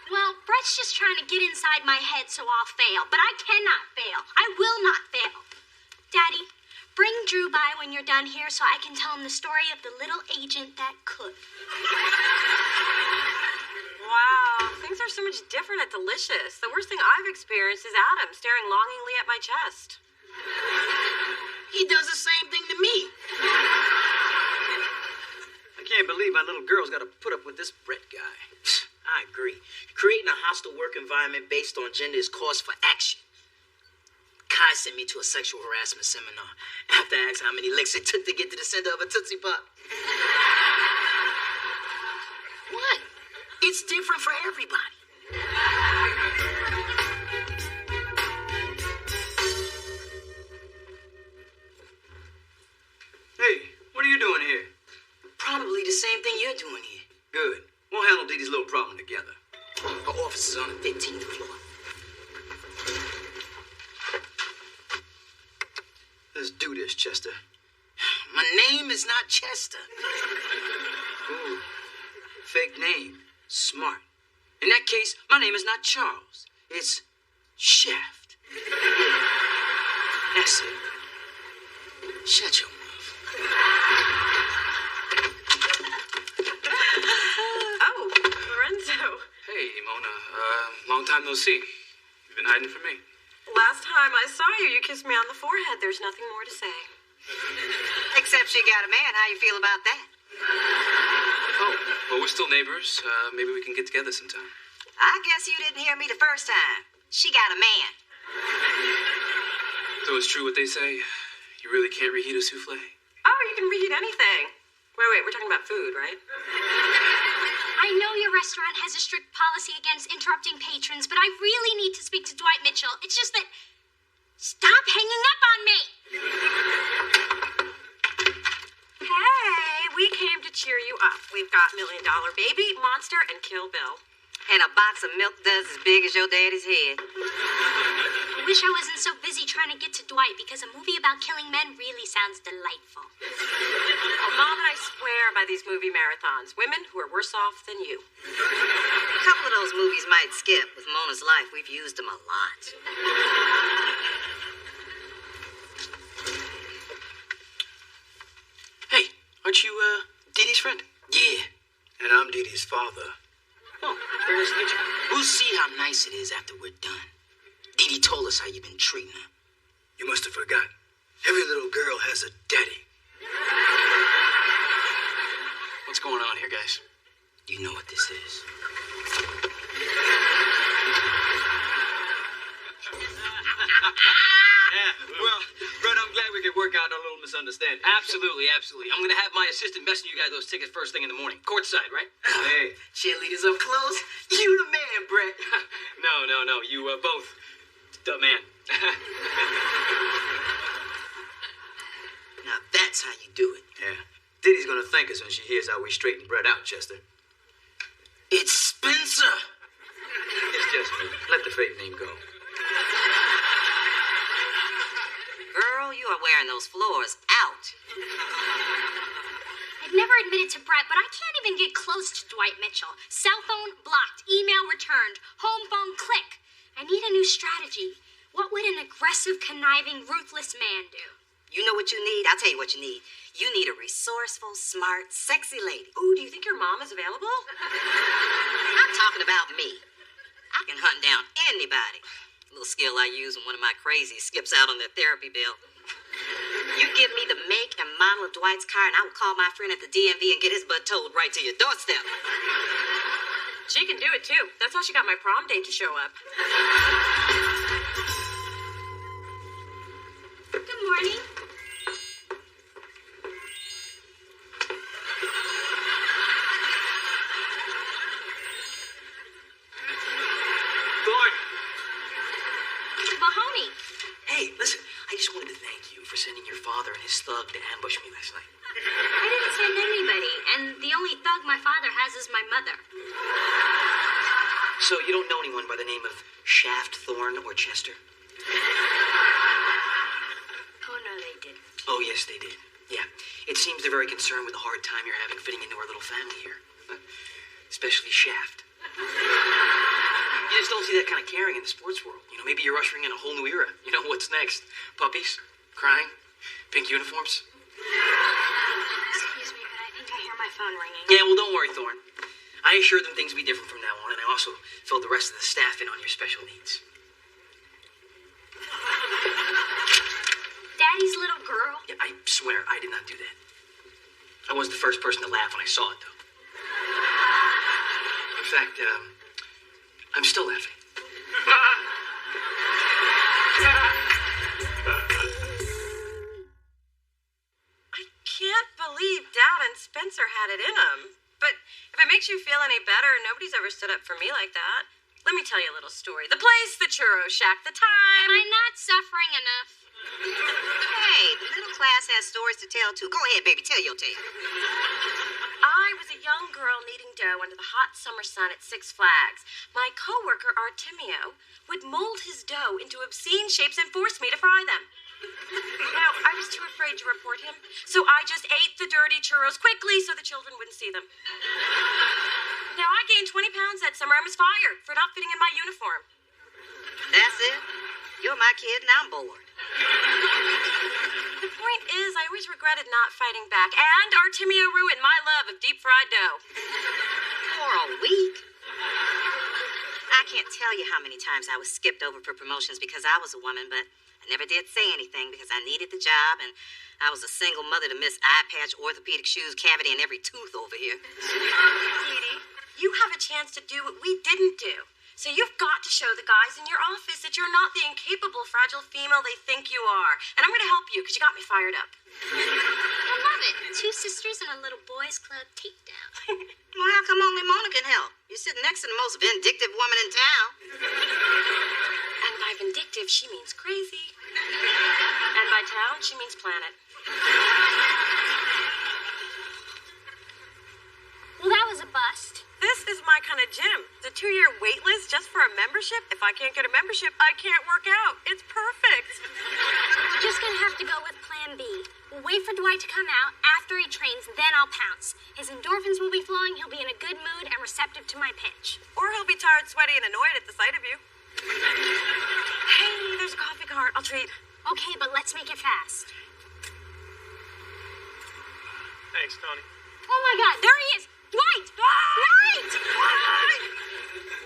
Well, Brett's just trying to get inside my head so I'll fail, but I cannot fail. I will not fail. Daddy, bring Drew by when you're done here so I can tell him the story of the little agent that could. Wow, things are so much different at Delicious. The worst thing I've experienced is Adam staring longingly at my chest. He does the same thing to me. I can't believe my little girl's got to put up with this Brett guy. I agree. Creating a hostile work environment based on gender is cause for action. Kai sent me to a sexual harassment seminar. I have to ask how many licks it took to get to the center of a Tootsie Pop. What? It's different for everybody. Hey, what are you doing here? Probably the same thing you're doing here. Good. We'll handle Dee Dee's little problem together. Her office is on the 15th floor. Let's do this, Chester. My name is not Chester. Ooh, fake name. Smart. In that case, my name is not Charles. It's Shaft. That's it. Shut your mouth. Oh, Lorenzo. Hey, Mona. Long time no see. You've been hiding from me. Last time I saw you, you kissed me on the forehead. There's nothing more to say. Except she got a man. How you feel about that? Oh, well, we're still neighbors. Maybe we can get together sometime. I guess you didn't hear me the first time. She got a man. So it's true what they say. You really can't reheat a souffle. Oh, you can reheat anything. Wait, we're talking about food, right? I know your restaurant has a strict policy against interrupting patrons, but I really need to speak to Dwight Mitchell. It's just that... Stop hanging up on me! Hey, we came to cheer you We've got $1 Million Baby, Monster, and Kill Bill. And a box of milk duds as big as your daddy's head. I wish I wasn't so busy trying to get to Dwight because a movie about killing men really sounds delightful. Well, Mom and I swear by these movie marathons. Women who are worse off than you. A couple of those movies might skip. With Mona's life, we've used them a lot. Hey, aren't you, Dee Dee's friend? Yeah, and I'm Dee Dee's father. Oh, very nice to meet you. We'll see how nice it is after we're done. Dee Dee told us how you've been treating her. You must have forgot. Every little girl has a daddy. What's going on here, guys? You know what this is. Yeah, well, Brett, I'm glad we could work out our little misunderstanding. Absolutely, absolutely. I'm gonna have my assistant messing you guys those tickets first thing in the morning. Courtside, right? Hey. Cheerleaders up close. You the man, Brett. No. You both. The man. Now that's how you do it. Yeah. Dee Dee's gonna thank us when she hears how we straighten Brett out, Chester. It's Spencer. It's just me. Let the fake name go. Girl, you are wearing those floors out. I'd never admitted to Brett, but I can't even get close to Dwight Mitchell. Cell phone blocked, email returned, home phone click. I need a new strategy. What would an aggressive, conniving, ruthless man do? You know what you need? I'll tell you what you need. You need a resourceful, smart, sexy lady. Ooh, do you think your mom is available? I'm talking about me. I can hunt down anybody. A little skill I use when one of my crazies skips out on their therapy bill. You give me the make and model of Dwight's car, and I will call my friend at the DMV and get his butt towed right to your doorstep. She can do it, too. That's how she got my prom date to show up. Good morning. Mahoney. Hey, listen, I just wanted to thank you for sending your father and his thug to ambush me last night. I didn't send anybody, and the only thug my father has is my mother. So you don't know anyone by the name of Shaft, Thorne, or Chester? Oh, no, they didn't. Oh, yes, they did. Yeah. It seems they're very concerned with the hard time you're having fitting into our little family here. Especially Shaft. You just don't see that kind of caring in the sports world. You know, maybe you're ushering in a whole new era. You know, what's next? Puppies? Crying? Pink uniforms? Excuse me, but I think I hear my phone ringing. Yeah, well, don't worry, Thorne. I assured them things will be different from now on, and I also filled the rest of the staff in on your special needs. Daddy's little girl? Yeah, I swear, I did not do that. I was the first person to laugh when I saw it, though. In fact, I'm still laughing. I can't believe Dad and Spencer had it in them. But if it makes you feel any better, nobody's ever stood up for me like that. Let me tell you a little story. The place, the churro shack, the time. Am I not suffering enough? Hey, the middle class has stories to tell, too. Go ahead, baby, tell your tale. I was a young girl kneading dough under the hot summer sun at Six Flags. My coworker, Artemio, would mold his dough into obscene shapes and force me to fry them. Now, I was too afraid to report him, so I just ate the dirty churros quickly so the children wouldn't see them. Now, I gained 20 pounds that summer and was fired for not fitting in my uniform. That's it? You're my kid and I'm bored. The point is, I always regretted not fighting back, and Artemio ruined my love of deep-fried dough. For a week? I can't tell you how many times I was skipped over for promotions because I was a woman, but I never did say anything because I needed the job, and I was a single mother to miss eye patch, orthopedic shoes, cavity, and every tooth over here. Edie, you have a chance to do what we didn't do. So you've got to show the guys in your office that you're not the incapable, fragile female they think you are. And I'm going to help you because you got me fired up. I love it. Two sisters and a little boys club takedown. Well, how come only Mona can help? You're sitting next to the most vindictive woman in town. And by vindictive, she means crazy. And by town, she means planet. This is my kind of gym. The 2-year wait list just for a membership? If I can't get a membership, I can't work out. It's perfect. We're just gonna have to go with plan B. We'll wait for Dwight to come out. After he trains, then I'll pounce. His endorphins will be flowing, he'll be in a good mood and receptive to my pitch. Or he'll be tired, sweaty, and annoyed at the sight of you. Hey, there's a coffee cart. I'll treat. Okay, but let's make it fast. Thanks, Tony. Oh my God, there he is! Dwight! Dwight!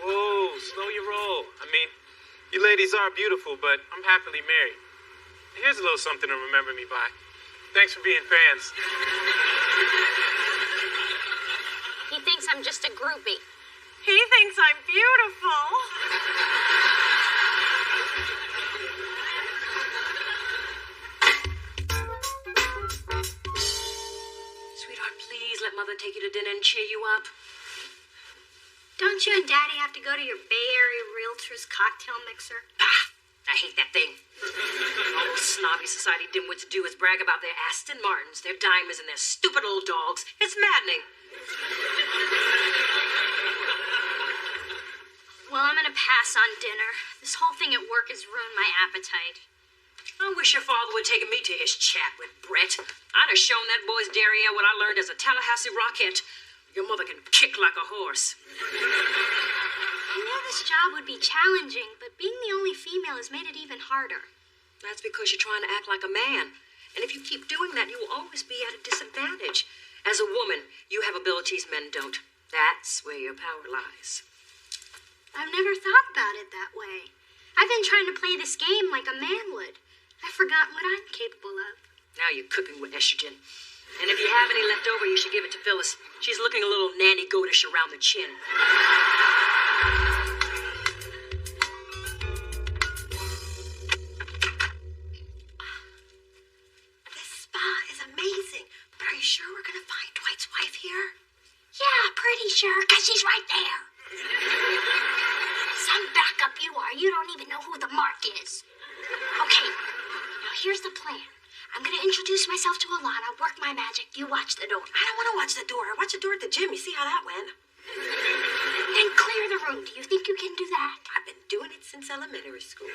Whoa, slow your roll. I mean, you ladies are beautiful, but I'm happily married. Here's a little something to remember me by. Thanks for being fans. He thinks I'm just a groupie. He thinks I'm beautiful. Sweetheart, please let Mother take you to dinner and cheer you up. Don't you and Daddy have to go to your Bay Area Realtors cocktail mixer? I hate that thing. All those snobby society dimwits do is brag about their Aston Martins, their diamonds, and their stupid old dogs. It's maddening. Well, I'm gonna pass on dinner. This whole thing at work has ruined my appetite. I wish your father would take me to his chat with Brett. I'd have shown that boy's derriere what I learned as a Tallahassee Rockette. Your mother can kick like a horse. I know this job would be challenging, but being the only female has made it even harder. That's because you're trying to act like a man. And if you keep doing that, you will always be at a disadvantage. As a woman, you have abilities men don't. That's where your power lies. I've never thought about it that way. I've been trying to play this game like a man would. I've forgotten what I'm capable of. Now you're cooking with estrogen. And if you have any left over, you should give it to Phyllis. She's looking a little nanny-goatish around the chin. This spa is amazing. But are you sure we're going to find Dwight's wife here? Yeah, pretty sure, because she's right there. Some backup you are. You don't even know who the mark is. Okay, now here's the plan. I'm going to introduce myself to Alana, work my magic. You watch the door. I don't want to watch the door. I watch the door at the gym. You see how that went? Then clear the room. Do you think you can do that? I've been doing it since elementary school.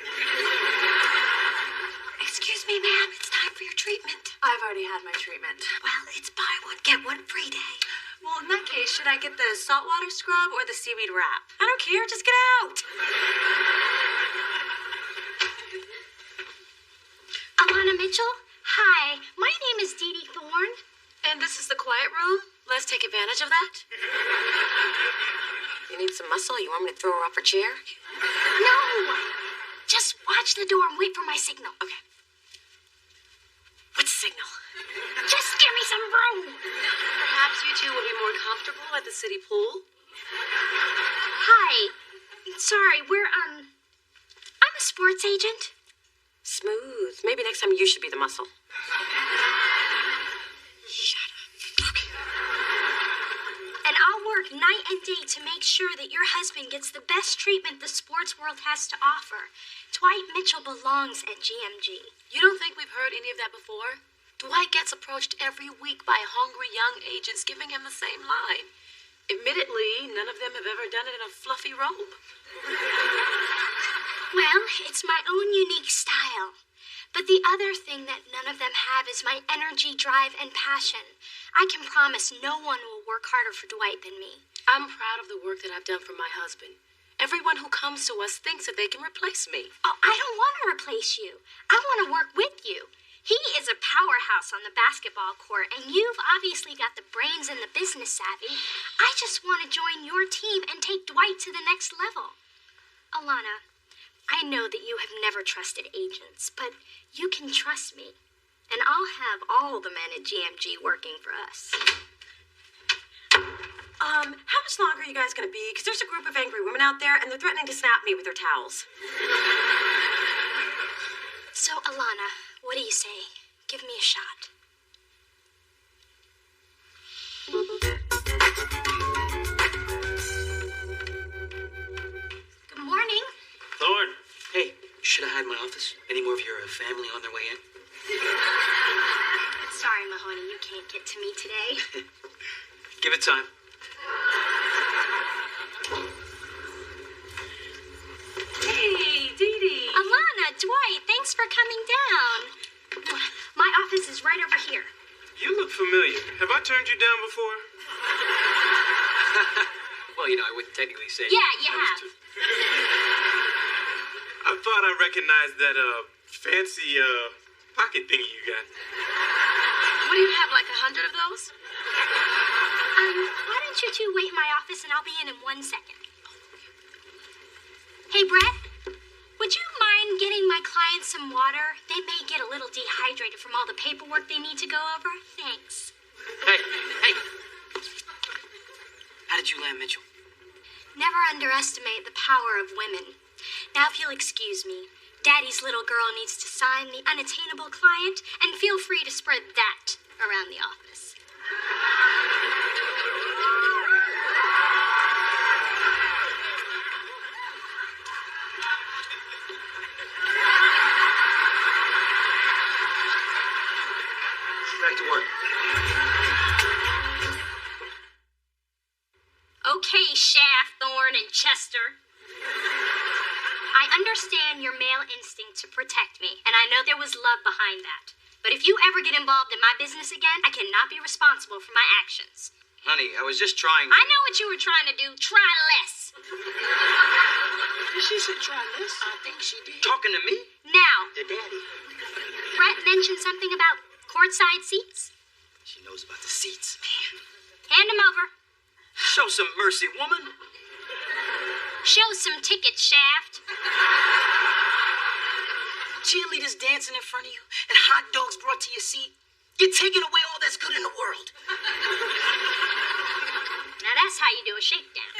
Excuse me, ma'am. It's time for your treatment. I've already had my treatment. Well, it's buy one, get one free day. Well, in that case, should I get the saltwater scrub or the seaweed wrap? I don't care. Just get out. Alana Mitchell? Hi, my name is Dee Dee Thorne. And this is the quiet room? Let's take advantage of that. You need some muscle? You want me to throw her off her chair? No! Just watch the door and wait for my signal. Okay. What's the signal? Just give me some room. Perhaps you two will be more comfortable at the city pool? Hi. Sorry, I'm a sports agent. Smooth. Maybe next time you should be the muscle. Shut up. Okay. And I'll work night and day to make sure that your husband gets the best treatment the sports world has to offer. Dwight Mitchell belongs at GMG. You don't think we've heard any of that before? Dwight gets approached every week by hungry young agents giving him the same line. Admittedly, none of them have ever done it in a fluffy robe. Well, it's my own unique style. But the other thing that none of them have is my energy, drive, and passion. I can promise no one will work harder for Dwight than me. I'm proud of the work that I've done for my husband. Everyone who comes to us thinks that they can replace me. Oh, I don't want to replace you. I want to work with you. He is a powerhouse on the basketball court, and you've obviously got the brains and the business savvy. I just want to join your team and take Dwight to the next level. Alana, I know that you have never trusted agents, but you can trust me. And I'll have all the men at GMG working for us. How much longer are you guys going to be? Because there's a group of angry women out there, and they're threatening to snap me with their towels. So, Alana, what do you say? Give me a shot. Good morning. Thorne. Hey, should I hide my office? Any more of your family on their way in? Sorry, Mahoney, you can't get to me today. Give it time. Thanks for coming down. My office is right over here. You look familiar. Have I turned you down before? Well, you know, I wouldn't technically say. Yeah, you have. I thought I recognized that fancy pocket thingy you got. What do you have, like 100 of those? Why don't you two wait in my office and I'll be in 1 second. Hey, Brett, would you mind getting my clients some water? They may get a little dehydrated from all the paperwork they need to go over. Thanks. Hey. How did you land Mitchell? Never underestimate the power of women. Now, if you'll excuse me, Daddy's little girl needs to sign the unattainable client, and feel free to spread that around the office. Back to work. Okay, Shaft, Thorne, and Chester. I understand your male instinct to protect me, and I know there was love behind that. But if you ever get involved in my business again, I cannot be responsible for my actions. Honey, I was just trying. I know what you were trying to do. Try less. Did she say try this? I think she did. Talking to me? Now, To Daddy. Brett mentioned something about courtside seats. She knows about the seats. Hand them over. Show some mercy, woman. Show some tickets, Shaft. Cheerleaders dancing in front of you and hot dogs brought to your seat. You're taking away all that's good in the world. Now that's how you do a shakedown.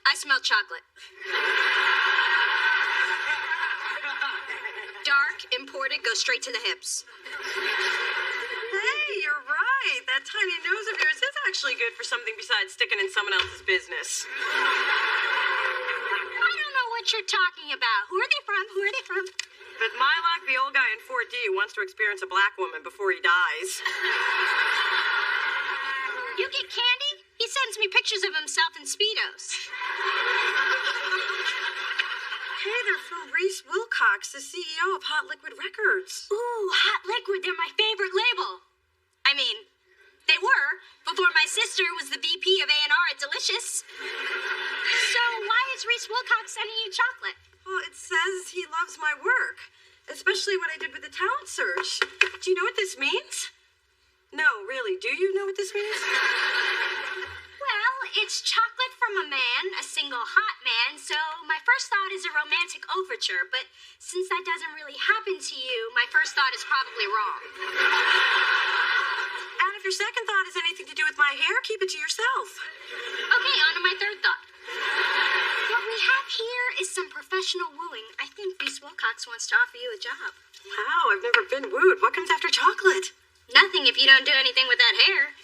I smell chocolate. Dark, imported, goes straight to the hips. Hey, you're right. That tiny nose of yours is actually good for something besides sticking in someone else's business. I don't know what you're talking about. Who are they from? Who are they from? But Mylock, the old guy in 4D, wants to experience a black woman before he dies. You get candy? He sends me pictures of himself in Speedos. Hey, they're from Reese Wilcox, the CEO of Hot Liquid Records. Ooh, Hot Liquid, they're my favorite label. I mean, they were, before my sister was the VP of A&R at Delicious. So why is Reese Wilcox sending you chocolate? Well, it says he loves my work, especially what I did with the talent search. Do you know what this means? No, really, do you know what this means? Well, it's chocolate from a man, a single hot man, so my first thought is a romantic overture, but since that doesn't really happen to you, my first thought is probably wrong. And if your second thought has anything to do with my hair, keep it to yourself. Okay, on to my third thought. What we have here is some professional wooing. I think Reese Wilcox wants to offer you a job. Wow, I've never been wooed. What comes after chocolate? Nothing if you don't do anything with that hair.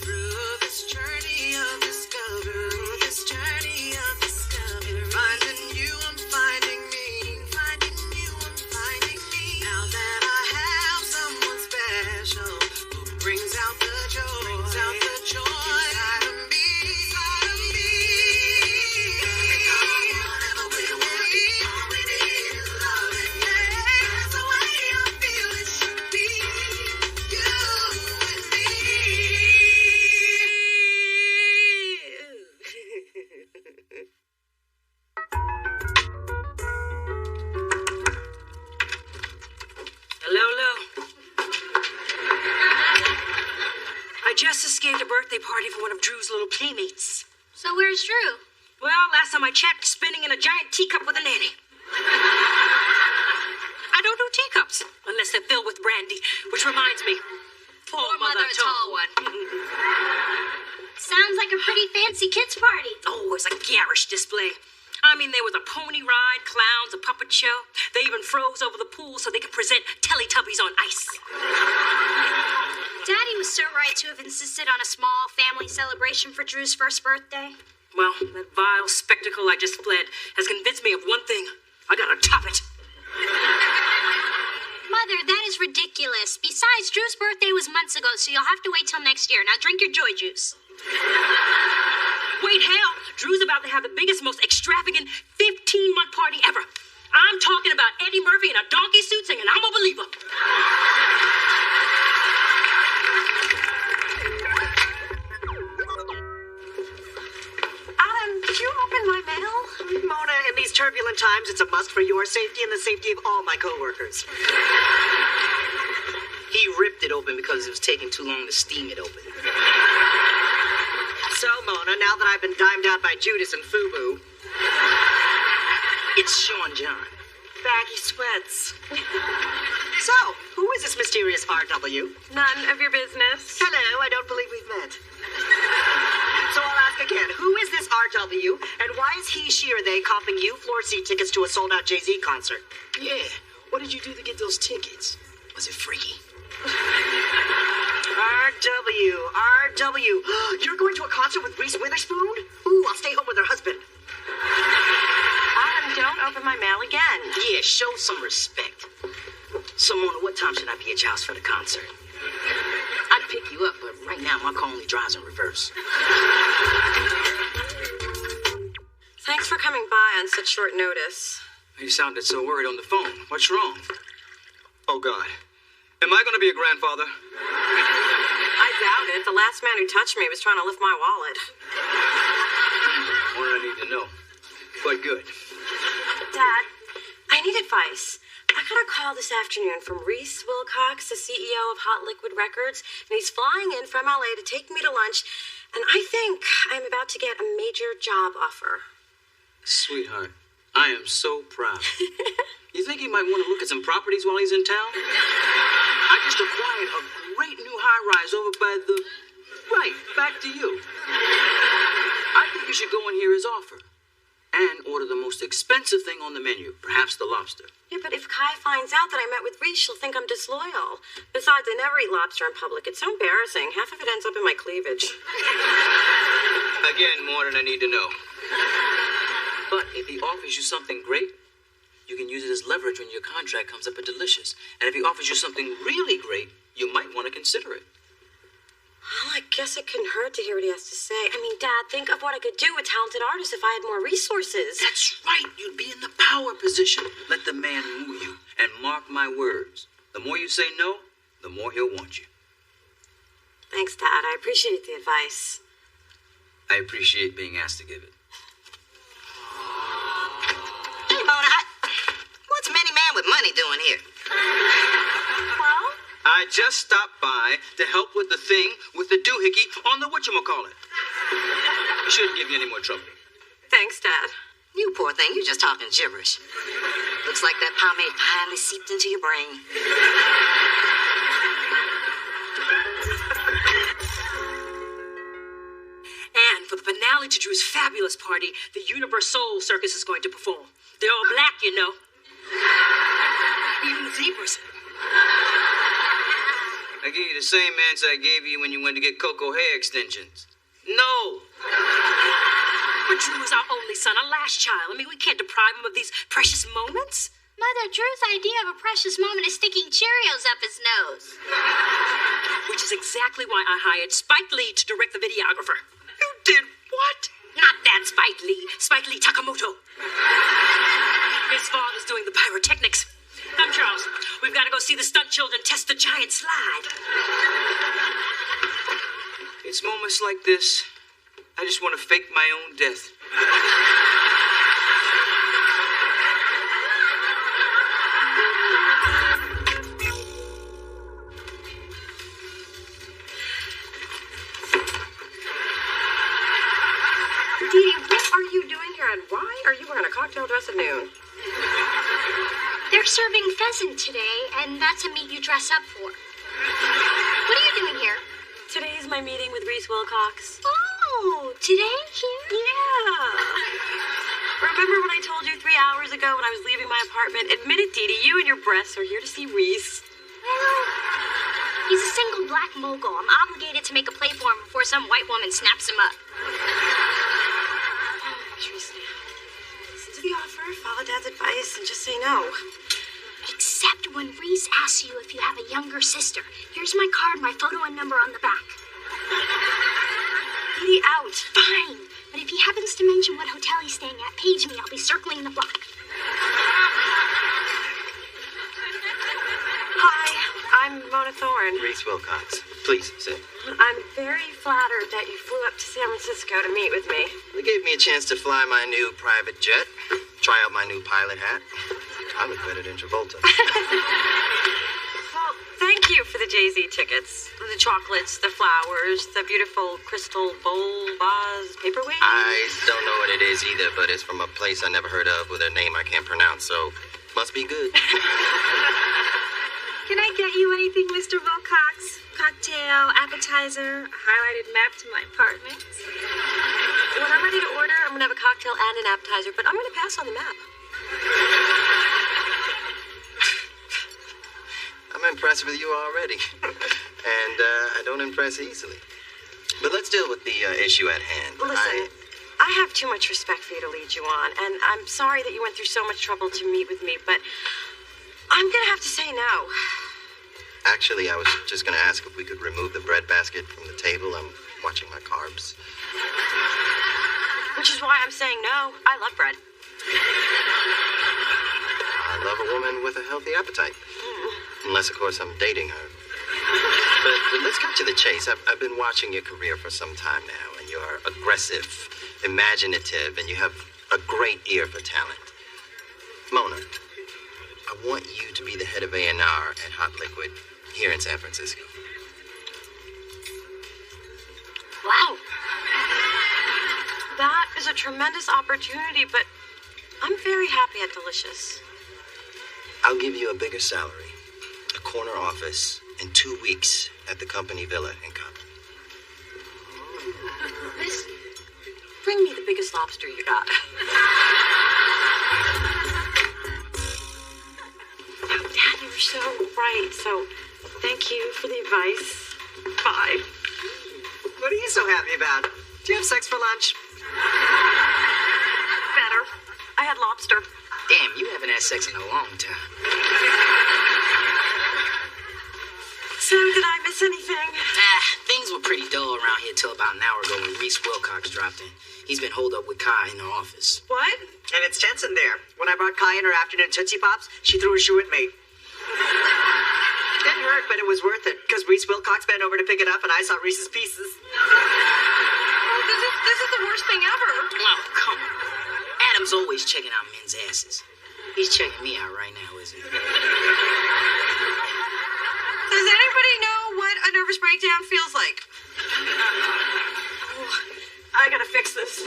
Through this journey of discovery, finding you, I'm finding me, finding you, I'm finding me. Now that I have someone special who brings out the joy inside of me, Whatever we want, all we need is loving. That's the way I feel it should be. You and me. Hello. I just escaped a birthday party for one of Drew's little playmates. So where's Drew? Well, last time I checked, spinning in a giant teacup with a nanny. I don't do teacups. cups, unless they're filled with brandy. Which reminds me, poor Mother Tall One. Sounds like a pretty fancy kids' party. Oh, it's a garish display. I mean, there was a pony ride, clowns, a puppet show. They even froze over the pool so they could present Teletubbies on ice. Daddy was so right to have insisted on a small family celebration for Drew's first birthday. Well, that vile spectacle I just fled has convinced me of one thing. I gotta top it. Mother, that is ridiculous. Besides, Drew's birthday was months ago, so you'll have to wait till next year. Now drink your joy juice. Wait, hell, Drew's about to have the biggest, most extravagant 15-month party ever. I'm talking about Eddie Murphy in a donkey suit singing I'm a Believer. Adam, did you open my mail? Mona, in these turbulent times, it's a must for your safety and the safety of all my coworkers. He ripped it open because it was taking too long to steam it open. So, Mona, now that I've been dimed out by Judas and Fubu, It's Sean John. baggy sweats. So, who is this mysterious RW? None of your business. Hello, I don't believe we've met. So I'll ask again, who is this RW, and why is he, she, or they comping you floor seat tickets to a sold-out Jay-Z concert? Yeah, what did you do to get those tickets? Was it freaky? RW. You're going to a concert with Reese Witherspoon? Ooh, I'll stay home with her husband. Adam, don't open my mail again. Yeah, show some respect. So, Mona, what time should I be at your house for the concert? I'd pick you up, but right now my car only drives in reverse. Thanks for coming by on such short notice. You sounded so worried on the phone. What's wrong? Oh, God. Am I going to be a grandfather? I doubt it. The last man who touched me was trying to lift my wallet. More I need to know. But good. Dad, I need advice. I got a call this afternoon from Reese Wilcox, the CEO of Hot Liquid Records, and he's flying in from LA to take me to lunch, and I think I'm about to get a major job offer. Sweetheart, I am so proud. You think he might want to look at some properties while he's in town? I just acquired a great new high-rise over by the... Right, back to you. I think you should go and hear his offer. And order the most expensive thing on the menu, perhaps the lobster. Yeah, but if Kai finds out that I met with Reese, she'll think I'm disloyal. Besides, I never eat lobster in public. It's so embarrassing. Half of it ends up in my cleavage. Again, more than I need to know. But if he offers you something great, you can use it as leverage when your contract comes up at Delicious. And if he offers you something really great, you might want to consider it. Well, I guess it couldn't hurt to hear what he has to say. I mean, Dad, think of what I could do with talented artists if I had more resources. That's right. You'd be in the power position. Let the man woo you. And mark my words. The more you say no, the more he'll want you. Thanks, Dad. I appreciate the advice. I appreciate being asked to give it. Hey, Mona, what's Many Man with Money doing here? Well? I just stopped by to help with the thing with the doohickey on the whatchamacallit. It shouldn't give you any more trouble. Thanks, Dad. You poor thing, you're just talking gibberish. Looks like that pomade finally seeped into your brain. And for the finale to Drew's fabulous party, the Universe Soul Circus is going to perform. They're all black, you know. Even the zebras. I gave you the same answer I gave you when you went to get Coco hair extensions. No. But Drew is our only son, our last child. I mean, we can't deprive him of these precious moments. Mother, Drew's idea of a precious moment is sticking Cheerios up his nose. Which is exactly why I hired Spike Lee to direct the videographer. You did what? Not that Spike Lee. Spike Lee Takamoto. His father's doing the pyrotechnics. Come, Charles. We've got to go see the stunt children test the giant slide. It's moments like this. I just want to fake my own death. Dee, what are you doing here, and why are you wearing a cocktail dress at noon? They're They're serving pheasant today, and that's a meat you dress up for. What are you doing here? Today's my meeting with Reese Wilcox. Oh, today here? Yeah. Remember when I told you 3 hours ago when I was leaving my apartment? Admit it, Dee Dee, you and your breasts are here to see Reese. Well, he's a single black mogul. I'm obligated to make a play for him before some white woman snaps him up. Teresa, listen to the offer, follow Dad's advice, and just say no. Except when Reese asks you if you have a younger sister. Here's my card, my photo and number on the back. Dee Dee, out. Fine. But if he happens to mention what hotel he's staying at, page me. I'll be circling the block. Hi, I'm Mona Thorne. Reese Wilcox. Please, sit. I'm very flattered that you flew up to San Francisco to meet with me. They gave me a chance to fly my new private jet, try out my new pilot hat. I look better than Travolta. Well, thank you for the Jay-Z tickets. The chocolates, the flowers, the beautiful crystal bowl, vase, paperweight. I don't know what it is either, but it's from a place I never heard of with a name I can't pronounce, so must be good. Can I get you anything, Mr. Wilcox? Cocktail, appetizer, a highlighted map to my apartment? When I'm ready to order, I'm going to have a cocktail and an appetizer, but I'm going to pass on the map. I'm impressed with you already. And I don't impress easily. But let's deal with the issue at hand. Listen, I have too much respect for you to lead you on, and I'm sorry that you went through so much trouble to meet with me, but I'm going to have to say no. Actually, I was just going to ask if we could remove the bread basket from the table. I'm watching my carbs. Which is why I'm saying no. I love bread. I love a woman with a healthy appetite. Unless, of course, I'm dating her. But let's cut to the chase. I've been watching your career for some time now, and you're aggressive, imaginative, and you have a great ear for talent. Mona, I want you to be the head of A&R at Hot Liquid here in San Francisco. Wow. That is a tremendous opportunity, but I'm very happy at Delicious. I'll give you a bigger salary, a corner office, and 2 weeks at the company villa in Compton. Miss, bring me the biggest lobster you got. Oh, Dad, you were so right. So, thank you for the advice. Bye. What are you so happy about? Do you have sex for lunch? Better. I had lobster. Damn, you haven't had sex in a long time. So, did I miss anything? Things were pretty dull around here till about an hour ago when Reese Wilcox dropped in. He's been holed up with Kai in the office. What? And it's tense in there. When I brought Kai in her afternoon Tootsie Pops, she threw a shoe at me. It didn't hurt, but it was worth it, because Reese Wilcox bent over to pick it up, and I saw Reese's pieces. Oh, this is the worst thing ever. Oh, come on. Adam's always checking out men's asses. He's checking me out right now, isn't he? Does anybody know what a nervous breakdown feels like? Oh, I gotta fix this.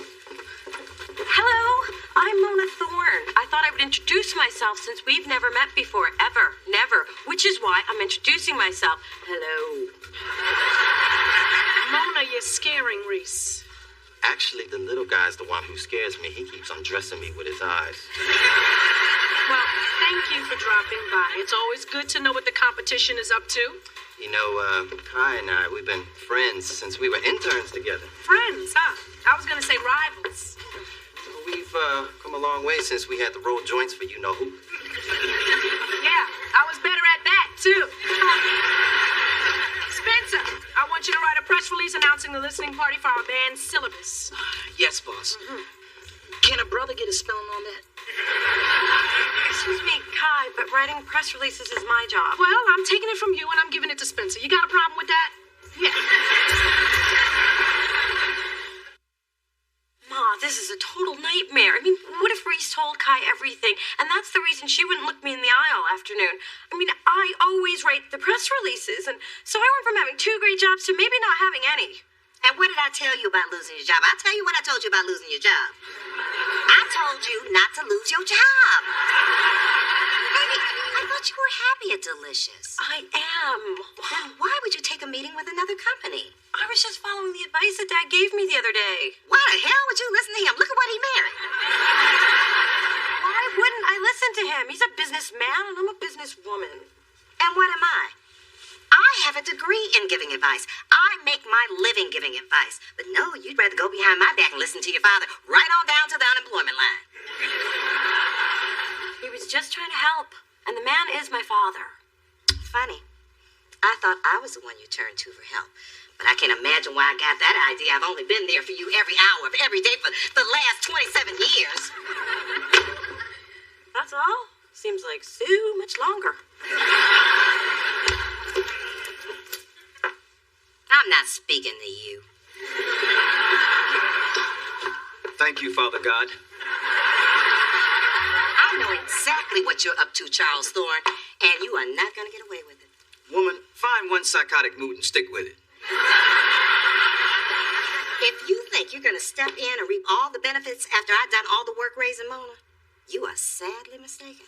Hello, I'm Mona Thorne. I thought I would introduce myself since we've never met before, ever, never, which is why I'm introducing myself. Hello. Mona, you're scaring Reese. Actually, the little guy's the one who scares me. He keeps undressing me with his eyes. Well, thank you for dropping by. It's always good to know what the competition is up to. You know, Kai and I, we've been friends since we were interns together. Friends, huh? I was gonna say rivals. We've come a long way since we had to roll joints for you-know-who. Yeah, I was better at that, too. Spencer, I want you to write a press release announcing the listening party for our band's syllabus. Yes, boss. Can a brother get a spelling on that? Excuse me, Kai, but writing press releases is my job. Well, I'm taking it from you and I'm giving it to Spencer. You got a problem with that? Yeah. Ma, this is a total nightmare. I mean, what if Reese told Kai everything, and that's the reason she wouldn't look me in the eye all afternoon? I mean, I always write the press releases, and so I went from having 2 great jobs to maybe not having any. And what did I tell you about losing your job? I'll tell you what I told you about losing your job. I told you not to lose your job. Baby, I thought you were happy at Delicious. I am. Then why would you take a meeting with another company? I was just following the advice that Dad gave me the other day. Why the hell would you listen to him? Look at what he married. Why wouldn't I listen to him? He's a businessman and I'm a businesswoman. And what am I? I have a degree in giving advice. I make my living giving advice. But no, you'd rather go behind my back and listen to your father right on down to the unemployment line. He was just trying to help. And the man is my father. Funny. I thought I was the one you turned to for help. But I can't imagine why I got that idea. I've only been there for you every hour of every day for the last 27 years. That's all? Seems like so much longer. I'm not speaking to you. Thank you, Father God. I know exactly what you're up to, Charles Thorne, and you are not going to get away with it. Woman, find one psychotic mood and stick with it. If you think you're going to step in and reap all the benefits after I've done all the work raising Mona, you are sadly mistaken.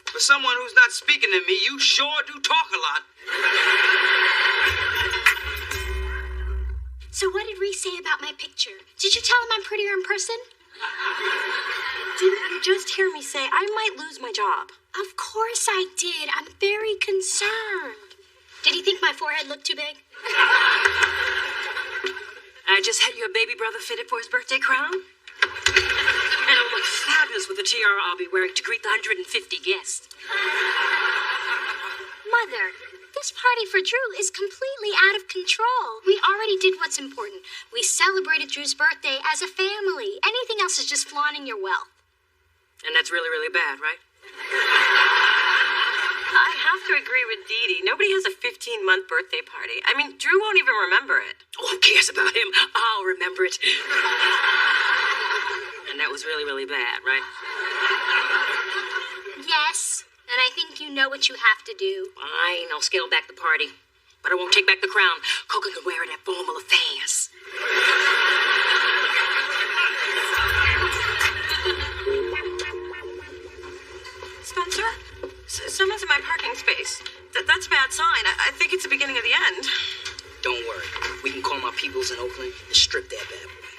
For someone who's not speaking to me, you sure do talk a lot. So what did Reese say about my picture? Did you tell him I'm prettier in person? Didn't you just hear me say I might lose my job? Of course I did. I'm very concerned. Did he think my forehead looked too big? I just had your baby brother fitted for his birthday crown. And it'll look fabulous with the tiara I'll be wearing to greet the 150 guests. Mother, this party for Drew is completely out of control. We already did what's important. We celebrated Drew's birthday as a family. Anything else is just flaunting your wealth. And that's really, really bad, right? I have to agree with Dee Dee. Nobody has a 15-month birthday party. I mean, Drew won't even remember it. Oh, who cares about him? I'll remember it. And that was really, really bad, right? Yes, and I think you know what you have to do. Fine, I'll scale back the party. But I won't take back the crown. Coca can wear it at formal affairs. Spencer? Someone's in my parking space. That's a bad sign. I think it's the beginning of the end. Don't worry. We can call my peoples in Oakland and strip that bad boy.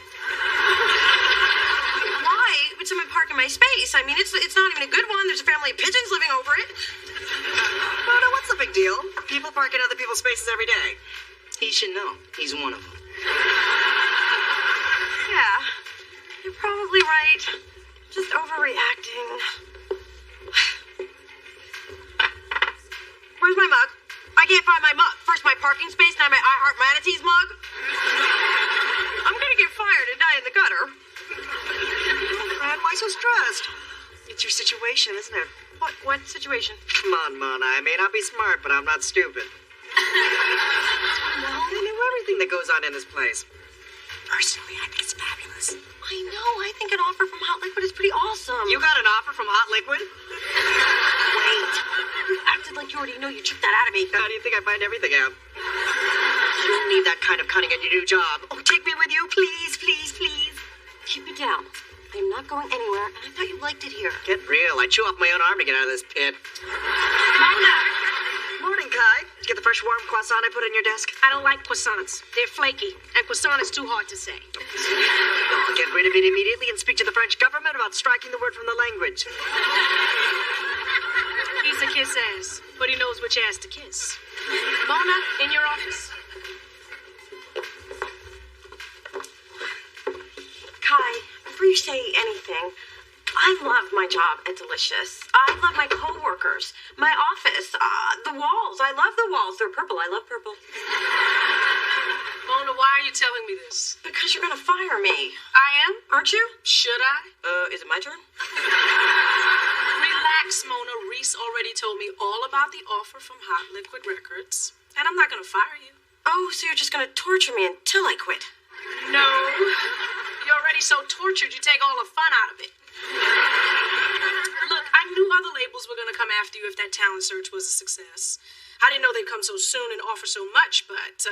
Why would someone park in my space? I mean, it's not even a good one. There's a family of pigeons living over it. Mona, what's the big deal? People park in other people's spaces every day. He should know. He's one of them. Yeah, you're probably right. Just overreacting. Where's my mug? I can't find my mug. First my parking space, now my I Heart Manatees mug. I'm gonna get fired and die in the gutter. Fran, why so stressed? It's your situation, isn't it? What situation? Come on, Mona. I may not be smart, but I'm not stupid. I know everything that goes on in this place. Personally, I think it's fabulous. I know. I think an offer from Hot Liquid is pretty awesome. You got an offer from Hot Liquid? Wait. You acted like you already know. You took that out of me. How do you think I find everything out? You'll need that kind of cunning at your new job. Oh, take me with you, please, please, please. Keep it down. I'm not going anywhere, and I thought you liked it here. Get real. I chew off my own arm to get out of this pit. Mona! Morning, Kai. Did you get the fresh warm croissant I put in your desk? I don't like croissants. They're flaky, and croissant is too hard to say. I'll get rid of it immediately and speak to the French government about striking the word from the language. He's a kiss ass, but he knows which ass to kiss. Mona, in your office. Kai, before you say anything, I love my job at Delicious. I love my coworkers, my office, the walls. I love the walls. They're purple. I love purple. Mona, why are you telling me this? Because you're gonna fire me. I am? Aren't you? Should I? Is it my turn? Relax, Mona. Reese already told me all about the offer from Hot Liquid Records, and I'm not gonna fire you. Oh, so you're just gonna torture me until I quit? No. You're already so tortured, you take all the fun out of it. Look, I knew other labels were going to come after you if that talent search was a success. I didn't know they'd come so soon and offer so much, but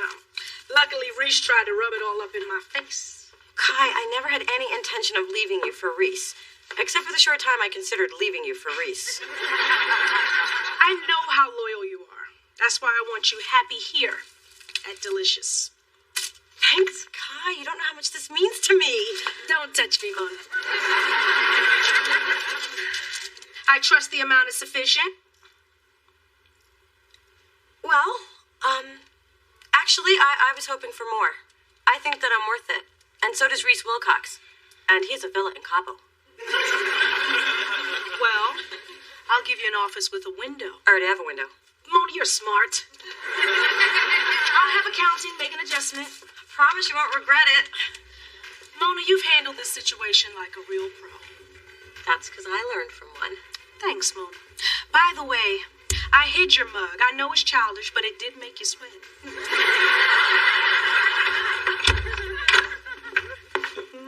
Luckily, Reese tried to rub it all up in my face. Kai, I never had any intention of leaving you for Reese. Except for the short time I considered leaving you for Reese. I know how loyal you are. That's why I want you happy here at Delicious. Thanks, Kai. You don't know how much this means to me. Don't touch me, Mona. I trust the amount is sufficient. Well, actually, I was hoping for more. I think that I'm worth it. And so does Reese Wilcox. And he has a villa in Cabo. Well, I'll give you an office with a window. I already have a window. Mona, you're smart. I'll have accounting make an adjustment. Promise you won't regret it. Mona, you've handled this situation like a real pro. That's because I learned from one. Thanks, Mona. By the way, I hid your mug. I know it's childish, but it did make you sweat.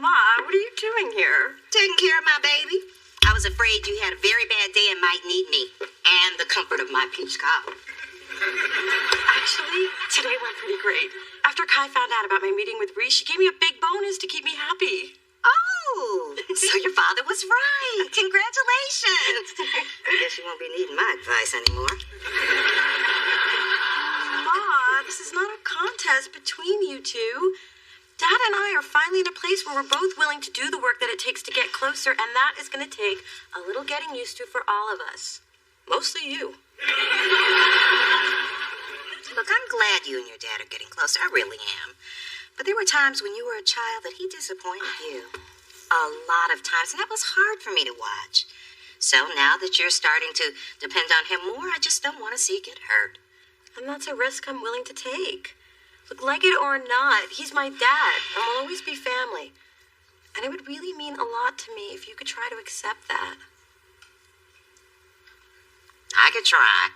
Ma, what are you doing here? Taking care of my baby. I was afraid you had a very bad day and might need me. And the comfort of my peach cobbler. Actually, today went pretty great. After Kai found out about my meeting with Reese, she gave me a big bonus to keep me happy. Oh, so your father was right. Congratulations. I guess you won't be needing my advice anymore. Ma, this is not a contest between you two. Dad and I are finally in a place where we're both willing to do the work that it takes to get closer, and that is going to take a little getting used to for all of us. Mostly you. Look, I'm glad you and your dad are getting closer. I really am. But there were times when you were a child that he disappointed you. A lot of times, and that was hard for me to watch. So now that you're starting to depend on him more, I just don't want to see you get hurt. And that's a risk I'm willing to take. Look, like it or not, he's my dad, and we'll always be family. And it would really mean a lot to me if you could try to accept that. I could try.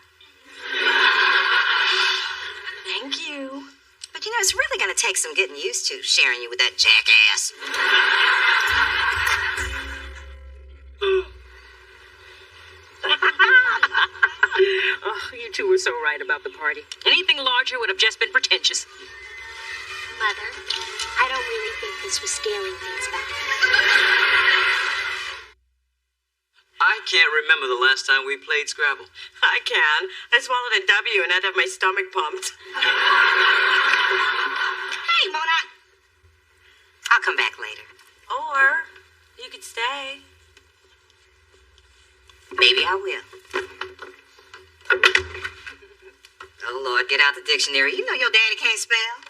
Thank you. But you know, it's really going to take some getting used to sharing you with that jackass. Oh, you two were so right about the party. Anything larger would have just been pretentious. Mother, I don't really think this was scaling things back. I can't remember the last time we played Scrabble. I can. I swallowed a W and I'd have my stomach pumped. Hey, Mona. I'll come back later. Or you could stay. Maybe I will. Oh, Lord, get out the dictionary. You know your daddy can't spell.